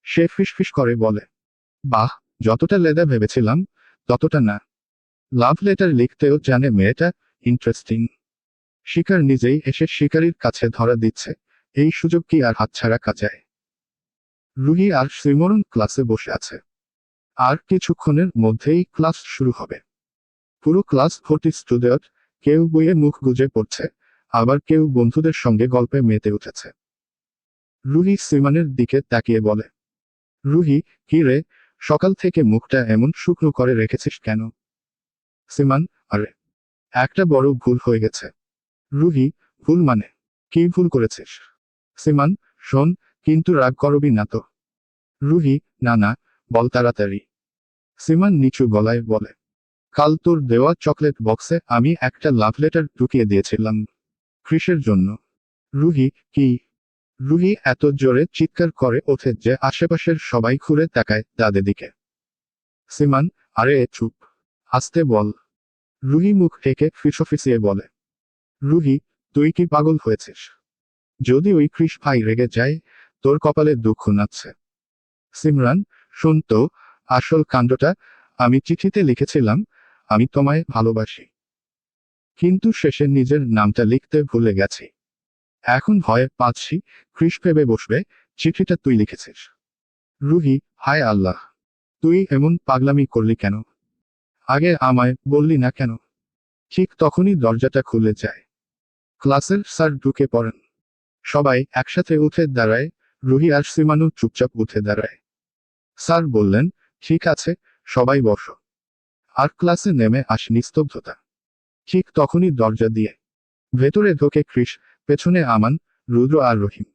সে ফিসফিস করে বলে, বাহ, যতটা লেদা ভেবেছিলাম ততটা না। লাভ লেটার লিখতেও জানে মেয়েটা, ইন্টারেস্টিং। শিকার নিজেই এসে শিকারীর কাছে ধরা দিচ্ছে, এই সুযোগ কি আর হাতছাড়া কাজায়? রুহি আর শ্রীমরণ ক্লাসে বসে আছে। আর কিছুক্ষণের মধ্যেই ক্লাস শুরু হবে। পুরো ক্লাস ভর্তি স্টুডেন্ট, কেউ বইয়ে মুখ গুজে পড়ছে, আবার কেউ বন্ধুদের সঙ্গে গল্পে মেতে উঠেছে। রুহি শ্রীমানের দিকে তাকিয়ে বলে, রুহি, কি রে, সকাল থেকে মুখটা এমন শুকনো করে রেখেছিস কেন? শ্রীমান, আরে, একটা বড় ভুল হয়ে গেছে। রুহি, ভুল মানে? কি ভুল করেছিস? শ্রীমান, শোন, কিন্তু রাগ করবি না তো? রুহি, না না, বল তাড়াতাড়ি। শ্রীমান নিচু গলায় বলে, কাল তোর দেওয়া চকলেট বক্সে আমি একটা লাভ লেটার ঢুকিয়ে দিয়েছিলাম। ক্রিসের জন্য। রুহি, কি? রুহি এত জোরে চিৎকার করে ওঠে যে আশেপাশের সবাই ঘুরে তাকায় তাদের দিকে। শ্রীমান, আরে চুপ, আস্তে বল। রুহি মুখ থেকে ফিসফিসিয়ে বলে, রুহি, তুই কি পাগল হয়েছিস? যদি ওই ক্রিস ভাই রেগে যায়, তোর কপালে দুঃখ নাচ্ছে। সিমরান, শোন তো, আসল কাণ্ডটা, আমি চিঠিতে লিখেছিলাম, আমি তোমায় ভালোবাসি। কিন্তু শেষে নিজের নামটা লিখতে ভুলে গেছি। এখন ভয়ে পাচ্ছি ক্রিস ভেবে বসবে চিঠিটা তুই লিখেছিস। রুহি, হায় আল্লাহ, তুই এমন পাগলামি করলি কেন? আগে আমায় বললি না কেন? ঠিক তখনই দরজাটা খুলে যায়। ক্লাসের স্যার ঢুকে পড়েন। সবাই একসাথে উঠে দাঁড়ায়, রুহি আর শ্রীমানু চুপচাপ উঠে দাঁড়ায়। স্যার বললেন, ঠিক আছে, সবাই বসো। আর ক্লাসে নেমে আসে নিস্তব্ধতা। ঠিক তখনই দরজা দিয়ে ভেতরে ঢোকে ক্রিস, পেছনে আমান, রুদ্র আর রহিম।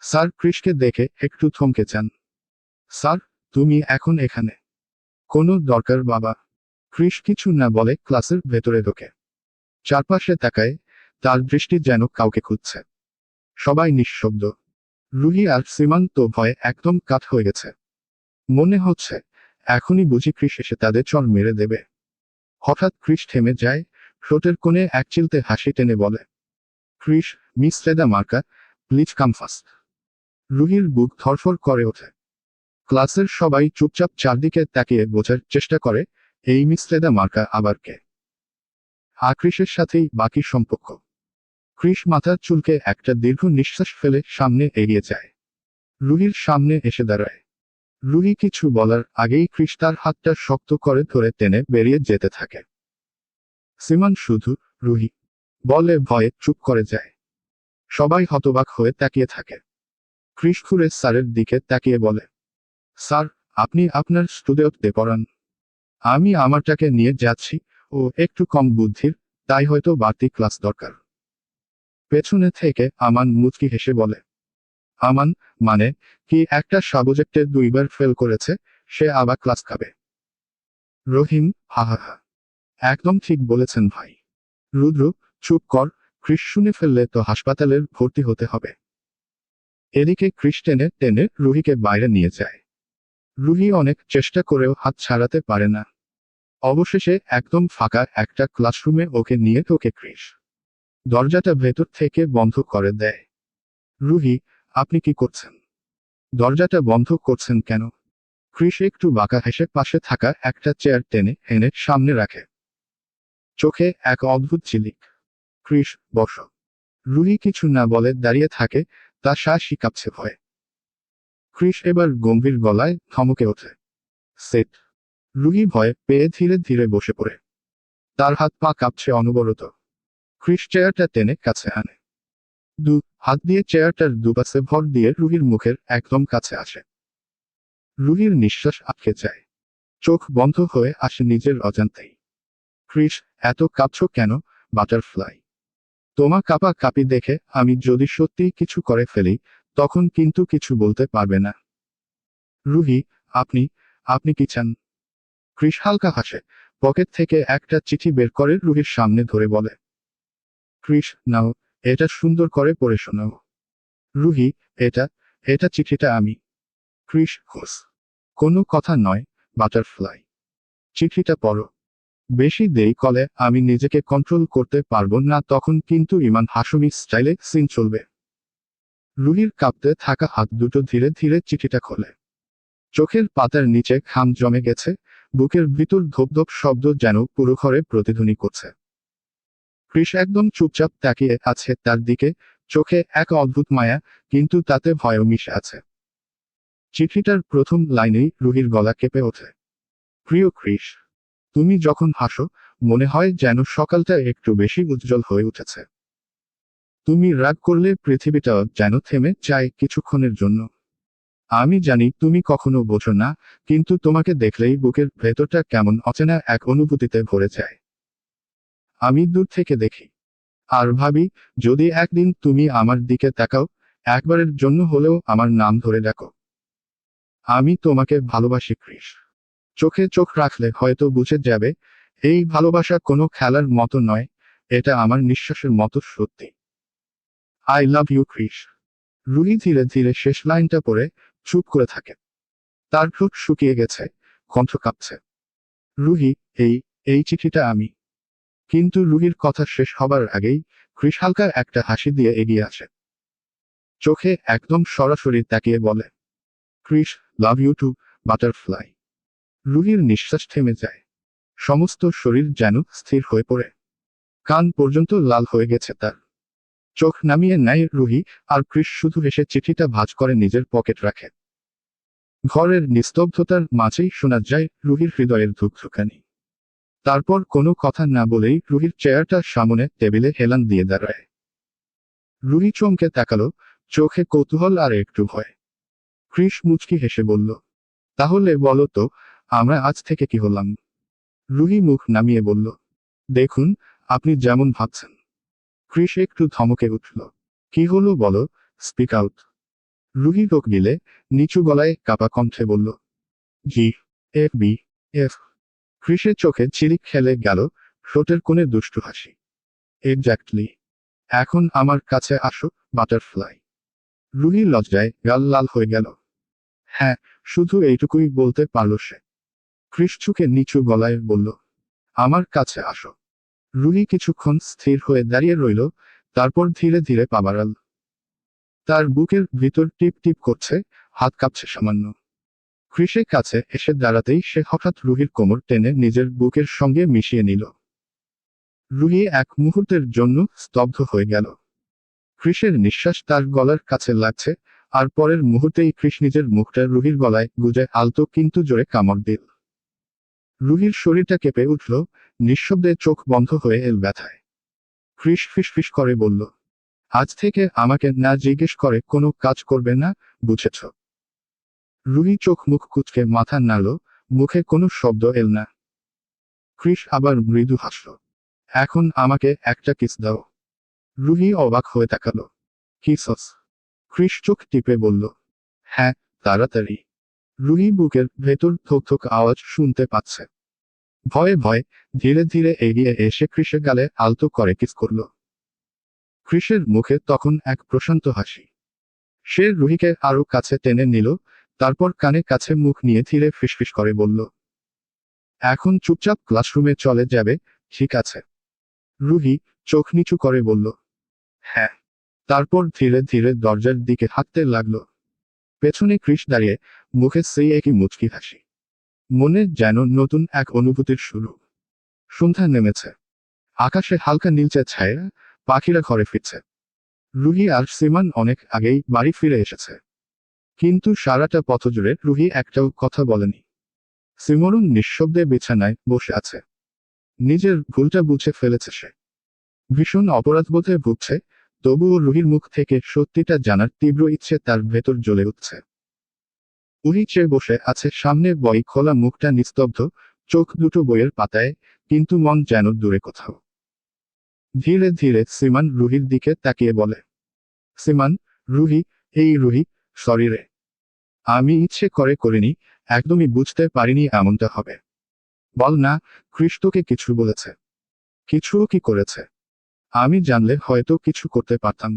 স্যার ক্রিসকে দেখে একটু থমকে যান। স্যার, তুমি এখন এখানে? কোনো দরকার বাবা? ক্রিস কিছু না বলে ক্লাসের ভেতরে ঢোকে। চারপাশে তাকায়, তার দৃষ্টি যেন কাউকে খুঁজছে। সবাই নিঃশব্দ। রুহি আর শ্রীমান তো ভয়ে একদম কাঠ হয়ে গেছে। মনে হচ্ছে এখনই বুঝি ক্রিস এসে তাদের চর মেরে দেবে। হঠাৎ ক্রিস থেমে যায়, ঠোঁটের কোণে এক চিলতে হাসি টেনে বলে, ক্রিস, মিস লেদা মার্কা, প্লিজ কাম ফাস্ট। রুহির বুক ধরফর করে ওঠে। ক্লাসের সবাই চুপচাপ চারদিকে তাকিয়ে বোঝার চেষ্টা করে, এই মিস লেদা মার্কা আবার কে? আর ক্রিসের সাথেই বাকি সম্পর্ক। ক্রিস মাথা চুলকে একটা দীর্ঘ নিঃশ্বাস ফেলে সামনে এগিয়ে যায়। রুহির সামনে এসে দাঁড়ায়। রুহি কিছু বলার আগেই ক্রিস তার হাতটা শক্ত করে ধরে টেনে বেরিয়ে যেতে থাকে। সিমান শুধু রুহি বলে ভয়ে চুপ করে যায়। সবাই হতবাক হয়ে তাকিয়ে থাকে। ক্রিস ঘুরে স্যারের দিকে তাকিয়ে বলে, স্যার, আপনি আপনার স্টুডেন্টদের পড়ান। আমি আমারটাকে নিয়ে যাচ্ছি, ও একটু কম বুদ্ধির, তাই হয়তো বাড়তি ক্লাস দরকার। পেছনে থেকে আমান মুচকি হেসে বলে, আমান, মানে কি একটা সাবজেক্টে 2বার ফেল করেছে, সে আবার ক্লাস খাবে? রহিম, হা হা হা, একদম ঠিক বলেছেন ভাই। রুদ্র, চুপ কর, ক্রিস শুনে ফেললে তো হাসপাতালের ভর্তি হতে হবে। এদিকে ক্রিস টেনে টেনে রুহিকে বাইরে নিয়ে যায়। রুহি অনেক চেষ্টা করেও হাত ছাড়াতে পারে না। অবশেষে একদম ফাঁকা একটা ক্লাসরুমে ওকে নিয়ে ঢোকে ক্রিস। দরজাটা ভেতর থেকে বন্ধ করে দেয়। রুহি, আপনি কি করছেন? দরজাটা বন্ধ করছেন কেন? ক্রিস একটু বাঁকা হেসে পাশে থাকা একটা চেয়ার টেনে এনে সামনে রাখে। চোখে এক অদ্ভুত ঝিলিক। ক্রিস, বসো। রুহি কিছু না বলে দাঁড়িয়ে থাকে, তা শ্বাসই কাঁপছে ভয়ে। ক্রিস এবার গম্ভীর গলায় ধমকে ওঠে, সেট। রুহি ভয়ে পেয়ে ধীরে ধীরে বসে পড়ে। তার হাত পা কাঁপছে অনবরত। ক্রিস চেয়ারটা টেনে কাছে আনে। হাত দিয়ে চেয়ারটার দুপাশে ভর দিয়ে রুহির মুখের একদম কাছে আসে। রুহির নিঃশ্বাস আটকে যায়। চোখ বন্ধ হয়ে আসে নিজের অজান্তেই। ক্রিস, এত কাঁপছো কেন, বাটারফ্লাই? তোমার কাপা কাপি দেখে আমি যদি সত্যিই কিছু করে ফেলি, তখন কিন্তু কিছু বলতে পারবে না। রুহি, আপনি আপনি কি চান? ক্রিস হালকা হাসে, পকেট থেকে একটা চিঠি বের করে রুহির সামনে ধরে বলে, ক্রিস, নাও, এটা সুন্দর করে পড়ে শোনাও। রুহি, এটা এটা চিঠিটা আমি। ক্রিস, হোস। কোনো কথা নয়, বাটারফ্লাই। চিঠিটা পড়ো। বেশি দেরি করলে আমি নিজেকে কন্ট্রোল করতে পারবো না, তখন কিন্তু ইমান হাসমি স্টাইলে সিন চলবে। রুহির কাঁপতে থাকা হাত দুটো ধীরে ধীরে চিঠিটা খোলে। চোখের পাতার নিচে ঘাম জমে গেছে, বুকের ভিতর ধপধপ শব্দ যেন পুরো ঘরে প্রতিধ্বনি করছে। কৃষ একদম চুপচাপ তাকিয়ে আছে তার দিকে, চোখে এক অদ্ভুত মায়া, কিন্তু তাতে ভয়ও মিশে আছে। চিঠিটার প্রথম লাইনেই রুহির গলা কেঁপে ওঠে। প্রিয় কৃষ, তুমি যখন হাসো, মনে হয় যেন সকালটা একটু বেশি উজ্জ্বল হয়ে উঠেছে। তুমি রাগ করলে পৃথিবীটাও যেন থেমে যায় কিছুক্ষণের জন্য। আমি জানি তুমি কখনো বোঝো না, কিন্তু তোমাকে দেখলেই বুকের ভেতরটা কেমন অচেনা এক অনুভূতিতে ভরে যায়। আমি দূর থেকে দেখি আর ভাবি, যদি একদিন তুমি আমার দিকে তাকাও, একবারের জন্য হলেও আমার নাম ধরে ডাকো। আমি তোমাকে ভালোবাসি কৃষ। চোখে চোখ রাখলে হয়তো বুঝে যাবে, এই ভালোবাসা কোনো খেলার মতো নয়, এটা আমার নিঃশ্বাসের মতো সত্যি। আই লাভ ইউ কৃষ। রুহি ধীরে ধীরে শেষ লাইনটা পড়ে চুপ করে থাকে। তার ঠোঁট শুকিয়ে গেছে, কণ্ঠ কাঁপছে। রুহি, এই এই চিঠিটা আমি। কিন্তু রুহির কথা শেষ হবার আগেই কৃষ হালকা একটা হাসি দিয়ে এগিয়ে আসে। চোখে একদম সরাসরি তাকিয়ে বলে, কৃষ, লাভ ইউ টু, বাটারফ্লাই। রুহির নিঃশ্বাস থেমে যায়। সমস্ত শরীর যেন স্থির হয়ে পড়ে। কান পর্যন্ত লাল হয়ে গেছে তার। চোখ নামিয়ে নেয় রুহি, আর কৃষ শুধু হেসে চিঠিটা ভাঁজ করে নিজের পকেট রাখে। ঘরের নিস্তব্ধতার মাঝেই শোনা যায় রুহির হৃদয়ের ধুকধুকানি। তারপর কোনো কথা না বলেই রুহির চেয়ারটার সামনে টেবিলে হেলান দিয়ে দাঁড়ায়। রুহি চমকে তাকালো, চোখে কৌতূহল আর একটু ভয়। কৃষ মুচকি হেসে বলল, তাহলে বলো তো, আমরা আজ থেকে কি হলাম? রুহি মুখ নামিয়ে বলল, দেখুন, আপনি যেমন ভাবছেন। কৃষ একটু ধমকে উঠল, কি হলো বলো, স্পিক আউট। রুহি ঢোক গিলে নিচু গলায় কাপা কণ্ঠে বলল, জি, এফ বি, এফ। কৃষের চোখে ঝিলিক খেলে গেল, ঠোঁটের কোণে দুষ্টু হাসি। এক্স্যাক্টলি। এখন আমার কাছে আসো, বাটারফ্লাই। রুহি লজ্জায় গাল লাল হয়ে গেল। হ্যাঁ, শুধু এইটুকুই বলতে পারল সে। কৃষ ঝুঁকে নিচু গলায় বলল, আমার কাছে আসো। রুহি কিছুক্ষণ স্থির হয়ে দাঁড়িয়ে রইল, তারপর ধীরে ধীরে পা বাড়াল। তার বুকের ভিতর টিপ টিপ করছে, হাত কাঁপছে সামান্য। কৃষের কাছে এসে দাঁড়াতেই সে হঠাৎ রুহির কোমর টেনে নিজের বুকের সঙ্গে মিশিয়ে নিল। রুহি এক মুহূর্তের জন্য স্তব্ধ হয়ে গেল। কৃষের নিঃশ্বাস তার গলার কাছে লাগছে, আর পরের মুহূর্তেই কৃষ নিজের মুখটা রুহির গলায় গুজে আলতো কিন্তু জোরে কামড় দিল। রুহির শরীরটা কেঁপে উঠল, নিঃশব্দে চোখ বন্ধ হয়ে এল ব্যথায়। কৃষ ফিসফিস করে বলল, আজ থেকে আমাকে না জিজ্ঞেস করে কোনো কাজ করবে না, বুঝেছ? রুহি চোখ মুখ কুঁচকে মাথা নাড়ল, মুখে কোনো শব্দ এল না। কৃষ আবার মৃদু হাসল, এখন আমাকে একটা কিস দাও। রুহি অবাক হয়ে তাকালো, কিসস? কৃষ চোখ টিপে বলল, হ্যাঁ, তাড়াতাড়ি। রুহি বুকের ভেতর থোক আওয়াজ শুনতে পাচ্ছে। ভয়ে ভয়ে ধীরে ধীরে এগিয়ে এসে কৃষের গালে আলতো করে কিস করল। কৃষের মুখে তখন এক প্রশান্ত হাসি। সে রুহিকে আরো কাছে টেনে নিল, তারপর কানে কাছে মুখ নিয়ে ধীরে ফিসফিস করে বলল, এখন চুপচাপ ক্লাসরুমে চলে যাবে, ঠিক আছে? রুহি চোখ নিচু করে বলল, হ্যাঁ। তারপর ধীরে ধীরে দরজার দিকে হাঁটতে লাগলো। পেছনে কৃষ দাঁড়িয়ে, মুখে সেই একই মুচকি হাসি। মনে যেন নতুন এক অনুভূতির শুরু। সন্ধ্যা নেমেছে। আকাশে হালকা নীলচে ছায়া, পাখিরা ঘরে ফিরছে। রুহি আর সিমান অনেক আগেই বাড়ি ফিরে এসেছে। কিন্তু সারাটা পথ জুড়ে রুহি একটাও কথা বলেনি। সিমরুন নিঃশব্দে বিছানায় বসে আছে। নিজের ভুলটা বুঝে ফেলেছে সে। ভীষণ অপরাধবোধে ভুগছে, তবুও রুহির মুখ থেকে সত্যিটা জানার তীব্র ইচ্ছে তার ভেতর জ্বলে উঠছে। উহি চেয়ে বসে আছে সামনে, বই খোলা, মুখটা নিস্তব্ধ, চোখ দুটো বইয়ের পাতায়, কিন্তু মন যেন দূরে কোথাও। ধীরে ধীরে সিমান রুহির দিকে তাকিয়ে বলে, সিমান, রুহি, এই রুহি, সরি রে। আমি ইচ্ছে করে করিনি, একদমই বুঝতে পারিনি এমনটা হবে। বল না, কৃষ তোকে কিছু বলেছে? কিছুও কি করেছে? আমি জানলে হয়তো কিছু করতে পারতাম।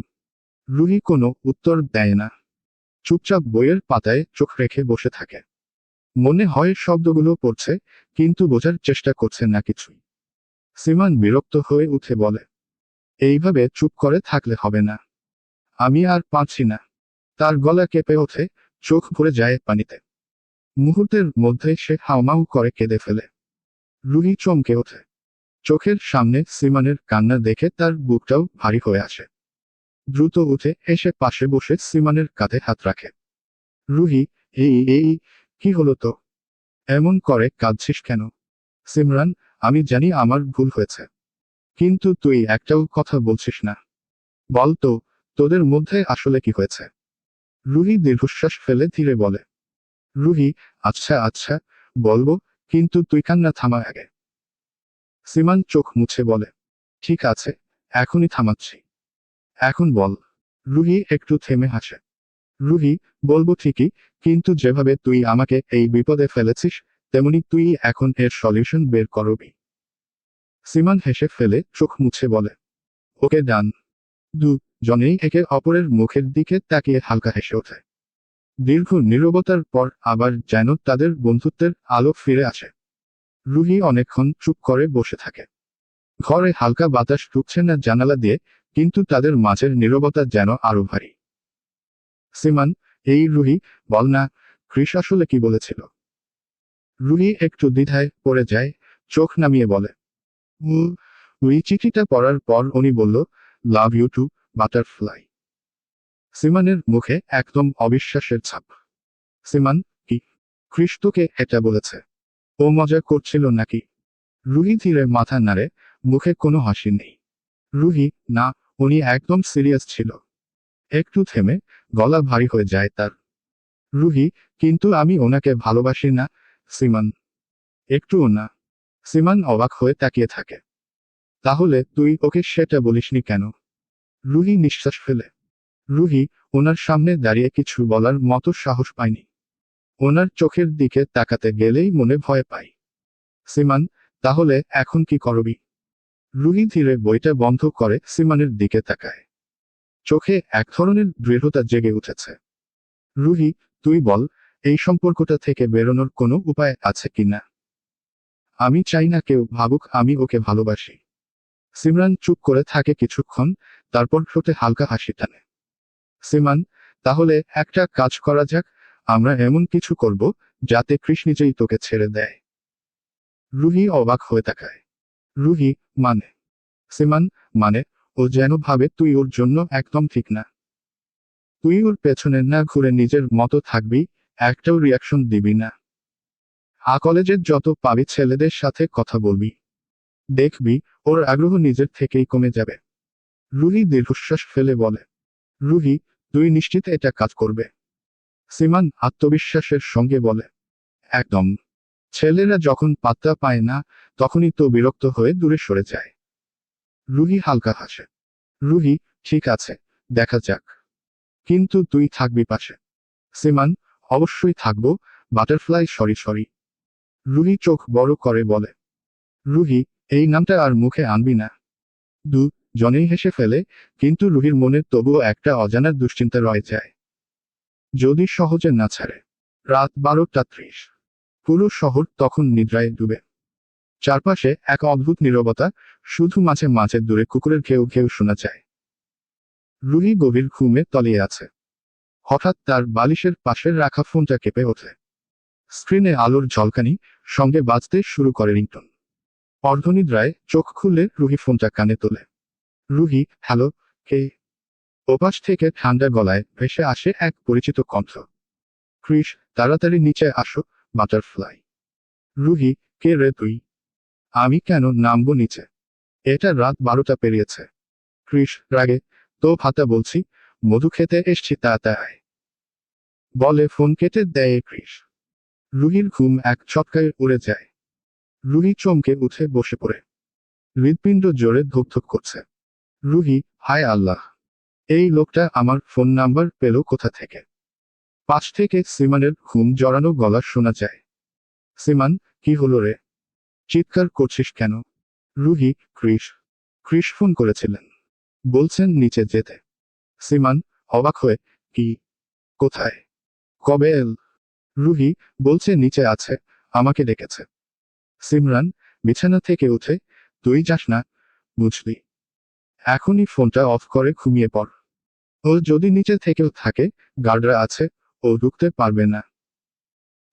রুহি কোনো উত্তর দেয় না। চুপচাপ বইয়ের পাতায় চোখ রেখে বসে থাকে। মনে হয় শব্দগুলো পড়ছে, কিন্তু বোঝার চেষ্টা করছে না কিছুই। সিমান বিরক্ত হয়ে উঠে বলে, এইভাবে চুপ করে থাকলে হবে না। আমি আর পারছি না। তার গলা কেঁপে ওঠে, চোখ ভরে যায় পানিতে। মুহূর্তের মধ্যে সে হাউমাউ করে কেঁদে ফেলে। রুহি চমকে ওঠে। চোখের সামনে সিমানের কান্না দেখে তার বুকটাও ভারী হয়ে আসে। দ্রুত উঠে এসে পাশে বসে সিমানের কাঁধে হাত রাখে। রুহি, এই এই কি হলো তো? এমন করে কাঁদছিস কেন? সিমরান, আমি জানি আমার ভুল হয়েছে, কিন্তু তুই একটাও কথা বলছিস না। বল তো, তোদের মধ্যে আসলে কি হয়েছে? রুহি দীর্ঘশ্বাস ফেলে ধীরে বলে। রুহি, আচ্ছা আচ্ছা, বলবো, কিন্তু তুই কান্না থামা আগে। সিমান চোখ মুছে বলে, ঠিক আছে, এখনই থামাচ্ছি। এখন বল। রুহি একটু থেমে হাসে। রুহি, বলবো ঠিকই, কিন্তু যেভাবে তুই আমাকে এই বিপদে ফেলেছিস, তেমনি তুই এখন এর সলিউশন বের করবি। সিমান হেসে ফেলে চোখ মুছে বলে, ওকে ডান। জনেই একে অপরের মুখের দিকে তাকিয়ে হালকা হেসে ওঠে। দীর্ঘ নীরবতার পর আবার যেন তাদের বন্ধুত্বের আলো ফিরে আসে। রুহি অনেকক্ষণ চুপ করে বসে থাকে। ঘরে হালকা বাতাস ঢুকছে না জানালা দিয়ে, কিন্তু তাদের মাঝের নীরবতা যেন আরো ভারী। সিমান, এই রুহি, বল না, কৃষ আসলে কি বলেছিল? রুহি একটু দ্বিধায় পড়ে যায়, চোখ নামিয়ে বলে, ওই চিঠিটা পড়ার পর উনি বলল, লাভ ইউ টু, বাটারফ্লাই। সিমানের মুখে একদম অবিশ্বাসের ছাপ। সিমান, কি? কৃষ তোকে এটা বলেছে? ও মজা করছিল নাকি? রুহি ধীরে মাথা নাড়ে, মুখে কোনো হাসি নেই। রুহি, না, উনি একদম সিরিয়াস ছিল। একটু থেমে গলা ভারী হয়ে যায় তার। রুহি, কিন্তু আমি ওনাকে ভালোবাসি না, সিমান। একটুও না। সিমান অবাক হয়ে তাকিয়ে থাকে। তাহলে তুই ওকে সেটা বলিসনি কেন? রুহি নিঃশ্বাস ফেলে। রুহি, ওনার সামনে দাঁড়িয়ে কিছু বলার মতো সাহস পায়নি। ওনার চোখের দিকে তাকাতে গেলেই মনে ভয় পাই। সিমান, তাহলে এখন কি করবি? রুহি ধীরে বইটা বন্ধ করে সিমানের দিকে তাকায়। চোখে এক ধরনের দৃঢ়তা জেগে উঠেছে। রুহি, তুই বল, এই সম্পর্কটা থেকে বেরোনোর কোনো উপায় আছে কিনা? আমি চাই না কেউ ভাবুক আমি ওকে ভালোবাসি। সিমরান চুপ করে থাকে কিছুক্ষণ, তারপর ঠোঁটে হালকা হাসি টানে। সিমান, তাহলে একটা কাজ করা যাক, আমরা এমন কিছু করব যাতে কৃষ নিজেই তোকে ছেড়ে দেয়। রুহি অবাক হয়ে তাকায়। রুহি, মানে? সিমান, মানে, ও যেন ভাবে তুই ওর জন্য একদম ঠিক না। তুই ওর পেছনে না ঘুরে নিজের মতো থাকবি, একটাও রিয়াকশন দিবি না। কলেজের যত পাবি ছেলেদের সাথে কথা বলবি। দেখবি, ওর আগ্রহ নিজের থেকেই কমে যাবে। রুহি দীর্ঘশ্বাস ফেলে বলে। রুহি, তুই নিশ্চিত এটা কাজ করবে? সিমান আত্মবিশ্বাসের সঙ্গে বলে, একদম। ছেলেরা যখন পাত্তা পায় না, তখনই তো বিরক্ত হয়ে দূরে সরে যায়। রুহি হালকা হাসে। রুহি, ঠিক আছে, দেখা যাক। কিন্তু তুই থাকবি পাশে। সিমান, অবশ্যই থাকবো, বাটারফ্লাই সরি সরি। রুহি চোখ বড় করে বলে। রুহি, এই নামটা আর মুখে আনবি না। জনেই হেসে ফেলে, কিন্তু রুহির মনে তবুও একটা অজানা দুশ্চিন্তা রয়ে যায়। যদি সহজে না ছাড়ে। রাত 12:30। পুরো শহর তখন নিদ্রায় ডুবে। চারপাশে এক অদ্ভুত নীরবতা, শুধু মাঝে মাঝে দূরে কুকুরের ঘেউ ঘেউ শোনা যায়। রুহি গভীর ঘুমে তলিয়ে আছে। হঠাৎ তার বালিশের পাশের রাখা ফোনটা কেঁপে ওঠে। স্ক্রিনে আলোর ঝলকানি, সঙ্গে বাজতে শুরু করে রিংটোন। অর্ধনিদ্রায় চোখ খুলে রুহি ফোনটা কানে তোলে। রুহি, হ্যালো, কে? ওপাশ থেকে ঠান্ডা গলায় ভেসে আসে এক পরিচিত কণ্ঠ। কৃষ, তাড়াতাড়ি নিচে আসো, বাটারফ্লাই। রুহি, কে রে তুই? আমি কেন নামবো নিচে? এটা রাত 12টা পেরিয়েছে। কৃষ রাগে, তো ভাতা বলছি, মধু খেতে এসছি তাড়াতাড়ি। বলে ফোন কেটে দেয় কৃষ। রুহির ঘুম এক ছটকায় উড়ে যায়। রুহি চমকে উঠে বসে পড়ে। হৃৎপিণ্ড জোরে ধুকধুক করছে। রুহি, হায় আল্লাহ! এই লোকটা আমার ফোন নাম্বার পেল কোথা থেকে? পাশ থেকে সিমানের ঘুম জড়ানো গলা শোনা যায়। সিমান, কি হলো রে? চিৎকার করছিস কেন? রুহি, কৃষ। কৃষ ফোন করেছিলেন। বলছেন নিচে যেতে। সিমান, অবাক হয়ে, কি? কোথায়? কবে এল? রুহি, বলছে নিচে আছে, আমাকে ডেকেছে। সিমরান, বিছানা থেকে উঠে, তুই যাস না, বুঝলি? এখনই ফোনটা অফ করে ঘুমিয়ে পড়। ও যদি নিচে থেকেও থাকে, গার্ডরা আছে, ও ঢুকতে পারবে না।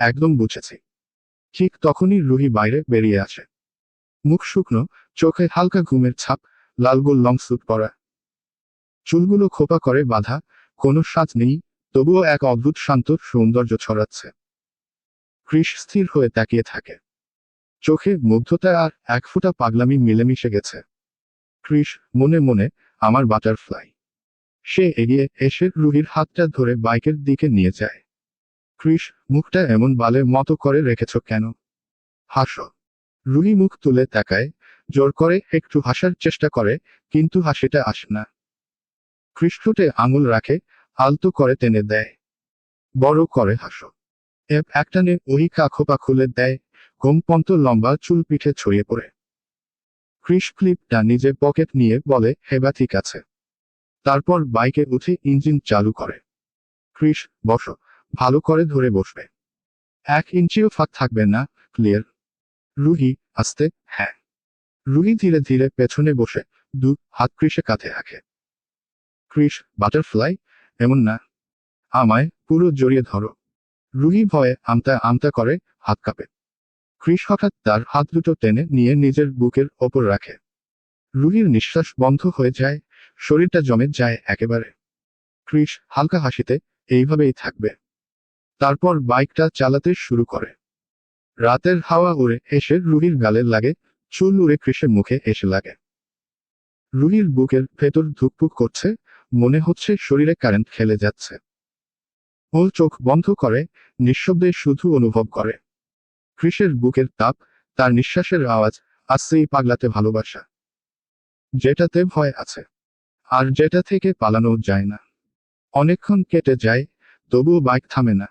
একদম বুঝেছি। ঠিক তখনই রুহি বাইরে বেরিয়ে আসে। মুখ শুকনো, চোখে হালকা ঘুমের ছাপ, লাল গোল লং স্যুট পরা, চুলগুলো খোপা করে বাঁধা, কোনো সাজ নেই, তবুও এক অদ্ভুত শান্ত সৌন্দর্য ছড়াচ্ছে। কৃষ স্থির হয়ে তাকিয়ে থাকে। চোখে মুগ্ধতা আর এক ফোঁটা পাগলামি মিলেমিশে গেছে। কৃষ মনে মনে, আমার বাটারফ্লাই। সে এগিয়ে এসে রুহির হাতটা ধরে বাইকের দিকে নিয়ে যায়। কৃষ, মুখটা এমন বালের মতো করে রেখেছ কেন? হাসো। রুহি মুখ তুলে তাকায়, জোর করে একটু হাসার চেষ্টা করে, কিন্তু হাসিটা আসে না। কৃষ ঠোঁটে আঙুল রাখে, আলতো করে টেনে দেয়। বড় করে হাসো। একটানে ওই কাখোপা খুলে দেয়, কম্পন্ত লম্বা চুল পিঠে ছড়িয়ে পড়ে। কৃষ ক্লিপটা নিজে পকেট নিয়ে বলে, হেবা ঠিক আছে। তারপর বাইকে উঠে ইঞ্জিন চালু করে। কৃষ, বসো। ভালো করে ধরে বসবে। 1 ইঞ্চিও ফাঁক থাকবে না, ক্লিয়ার? রুহি, আস্তে, হ্যাঁ। রুহি ধীরে ধীরে পেছনে বসে, দু হাত কৃষে কাঁধে রাখে। কৃষ, বাটারফ্লাই, এমন না। আমায় পুরো জড়িয়ে ধরো। রুহি ভয়ে আমতা আমতা করে, হাত কাঁপে। কৃষ হঠাৎ তার হাত দুটো টেনে নিয়ে নিজের বুকের ওপর রাখে। রুহির নিঃশ্বাস বন্ধ হয়ে যায়, শরীরটা জমে যায় একেবারে। কৃষ হালকা হাসিতে, এইভাবেই থাকবে। তারপর বাইকটা চালাতে শুরু করে। রাতের হাওয়া উড়ে এসে রুহির গালে লাগে, চুল উড়ে কৃষের মুখে এসে লাগে। রুহির বুকের ভেতর ধুকপুক করছে, মনে হচ্ছে শরীরে কারেন্ট খেলে যাচ্ছে। ও চোখ বন্ধ করে, নিঃশব্দে শুধু অনুভব করে। কৃষের বুকের তাপ, তার নিঃশ্বাসের আওয়াজ, আসছেই পাগলাতে ভালোবাসা। যেটাতে ভয় আছে, আর যেটা থেকে পালানো যায় না। অনেকক্ষণ কেটে যায়, তবুও বাইক থামে না।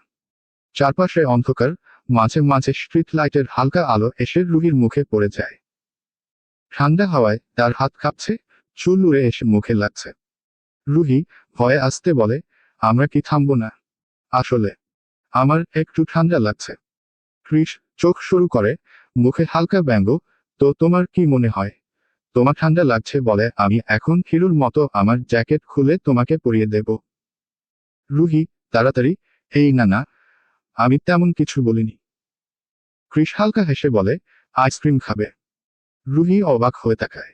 চারপাশে অন্ধকার, মাঝে মাঝে স্ট্রিট লাইটের হালকা আলো এসে রুহির মুখে পড়ে যায়। ঠান্ডা হাওয়ায় তার হাত কাঁপছে, চুল উড়ে এসে মুখে লাগছে। রুহি ভয়ে আসতে বলে, আমরা কি থামবো না? আসলে আমার একটু ঠান্ডা লাগছে। কৃষ চোখ শুরু করে, মুখে হালকা ব্যঙ্গ, তো তোমার কি মনে হয়? তোমার ঠান্ডা লাগছে বলে আমি এখন হিরোর মতো আমার জ্যাকেট খুলে তোমাকে পরিয়ে দেব? রুহি তাড়াতাড়ি, এই না না, আমি তেমন কিছু বলিনি। কৃষ হালকা হেসে বলে, আইসক্রিম খাবে? রুহি অবাক হয়ে তাকায়।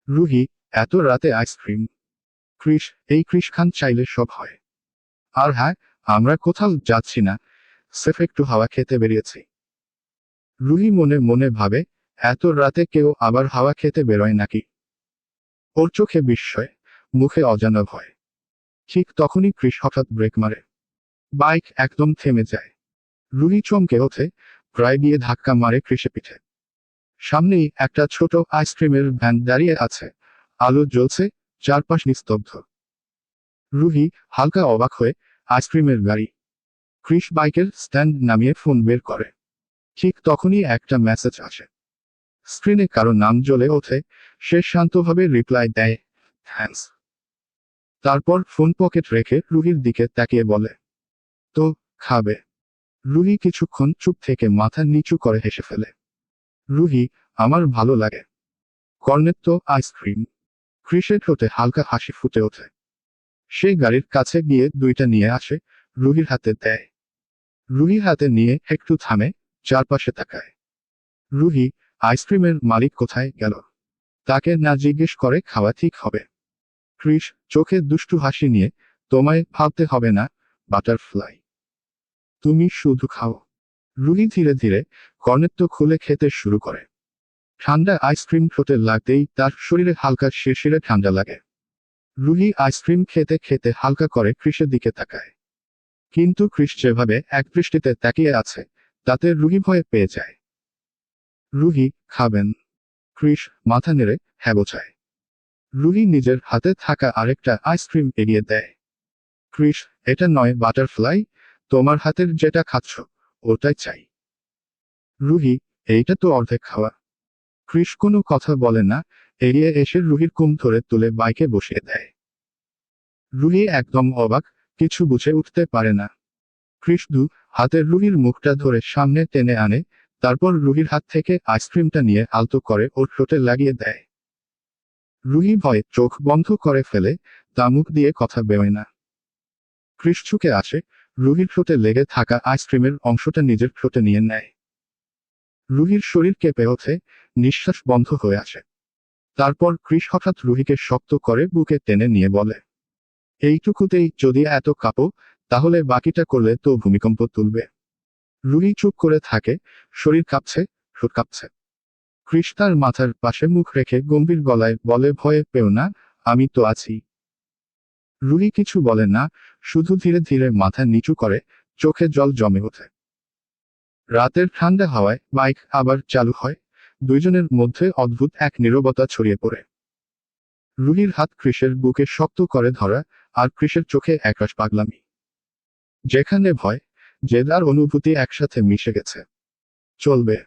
রুহি, এত রাতে আইসক্রিম? কৃষ, এই কৃষ খান চাইলে সব হয়। আর হ্যাঁ, আমরা কোথাও যাচ্ছি না, সেফ একটু হাওয়া খেতে বেরিয়েছি। রুহি মনে মনে ভাবে, এত রাতে কেউ আবার হাওয়া খেতে বেরোয় নাকি? ওর চোখে বিস্ময়, মুখে অজানা ভয়। ঠিক তখনই কৃষ হঠাৎ ব্রেক মারে। বাইক একদম থেমে যায়। রুহি চমকে ওঠে, প্রায় গিয়ে ধাক্কা মারে কৃষে পিঠে। সামনেই একটা ছোট আইসক্রিমের ভ্যান দাঁড়িয়ে আছে, আলো জ্বলছে, চারপাশ নিস্তব্ধ। রুহি হালকা অবাক হয়ে, আইসক্রিমের গাড়ি। কৃষ বাইকের স্ট্যান্ড নামিয়ে ফোন বের করে। ঠিক তখনই একটা মেসেজ আসে। স্ক্রিনে কারো নাম জ্বলে ওঠে, সে শান্তভাবে রিপ্লাই দেয়, থ্যাঙ্কস। তারপর ফোন পকেট রেখে রুহির দিকে তাকিয়ে বলে, তো খাবে? রুহি কিছুক্ষণ চুপ থেকে মাথা নিচু করে হেসে ফেলে। রুহি, আমার ভালো লাগে। কর্নেত্তো আইসক্রিম। কৃষের ঠোঁটে হালকা হাসি ফুটে ওঠে। সে গাড়ির কাছে গিয়ে দুইটা নিয়ে আসে, রুহির হাতে দেয়। রুহি হাতে নিয়ে একটু থামে, চারপাশে তাকায়। রুহি, আইসক্রিমের মালিক কোথায় গেল? তাকে না জিজ্ঞেস করে খাওয়া ঠিক হবে? কৃষ চোখে দুষ্টু হাসি নিয়ে, তোমায় ভাবতে হবে না, বাটারফ্লাই। তুমি শুধু খাও। রুহি ধীরে ধীরে কর্নেত্তো খুলে খেতে শুরু করে। ঠান্ডা আইসক্রিম ঠোঁটে লাগতেই তার শরীরে হালকা শিরশিরে ঠান্ডা লাগে। রুহি আইসক্রিম খেতে খেতে হালকা করে কৃষের দিকে তাকায়। কিন্তু কৃষ যেভাবে একদৃষ্টিতে তাকিয়ে আছে, তাতে রুহি ভয়ে পেয়ে যায়। রুহি, খাবেন? কৃষ মাথা নেড়ে হ্যাঁ বোঝায়। রুহি নিজের হাতে থাকা আরেকটা আইসক্রিম এগিয়ে দেয়। কৃষ, এটা নয় বাটারফ্লাই, তোমার হাতের যেটা খাচ্ছ, ওটাই চাই। রুহি, এইটা তো অর্ধেক খাওয়া। কৃষ কোনো কথা বলে না, এগিয়ে এসে রুহির কুম ধরে তুলে বাইকে বসিয়ে দেয়। রুহি একদম অবাক, কিছু বুঝে উঠতে পারে না। কৃষ দু হাতের রুহির মুখটা ধরে সামনে টেনে আনে, তারপর রুহির হাত থেকে আইসক্রিমটা নিয়ে আলতো করে ওর ঠোঁটে লাগিয়ে দেয়। রুহি ভয়ে চোখ বন্ধ করে ফেলে, তা মুখ দিয়ে কথা বেরোয় না। কৃষ ঝুঁকে আসে, রুহির ঠোঁটে লেগে থাকা আইসক্রিমের অংশটা নিজের ঠোঁটে নিয়ে নেয়। রুহির শরীর কেঁপে ওঠে, নিঃশ্বাস বন্ধ হয়ে আসে। তারপর ক্রিস হঠাৎ রুহিকে শক্ত করে বুকে টেনে নিয়ে বলে, এইটুকুতেই যদি এত কাঁপো, তাহলে বাকিটা করলে তো ভূমিকম্প তুলবে। রুহি চুপ করে থাকে, শরীর কাঁপছে, ঠোঁট কাঁপছে। ক্রিস তার মাথার পাশে মুখ রেখে গম্ভীর গলায় বলে, ভয়ে পেও না, আমি তো আছি। রুহি কিছু বলে না, শুধু ধীরে ধীরে মাথা নিচু করে, চোখে জল জমে ওঠে। রাতের ঠান্ডা হাওয়ায় বাইক আবার চালু হয়, দুইজনের মধ্যে অদ্ভুত এক নীরবতা ছড়িয়ে পড়ে। রুহির হাত ক্রিসের বুকে শক্ত করে ধরা, আর ক্রিসের চোখে একরাশ পাগলামি, যেখানে ভয়, জেদ আর অনুভূতি একসাথে মিশে গেছে। চলবে।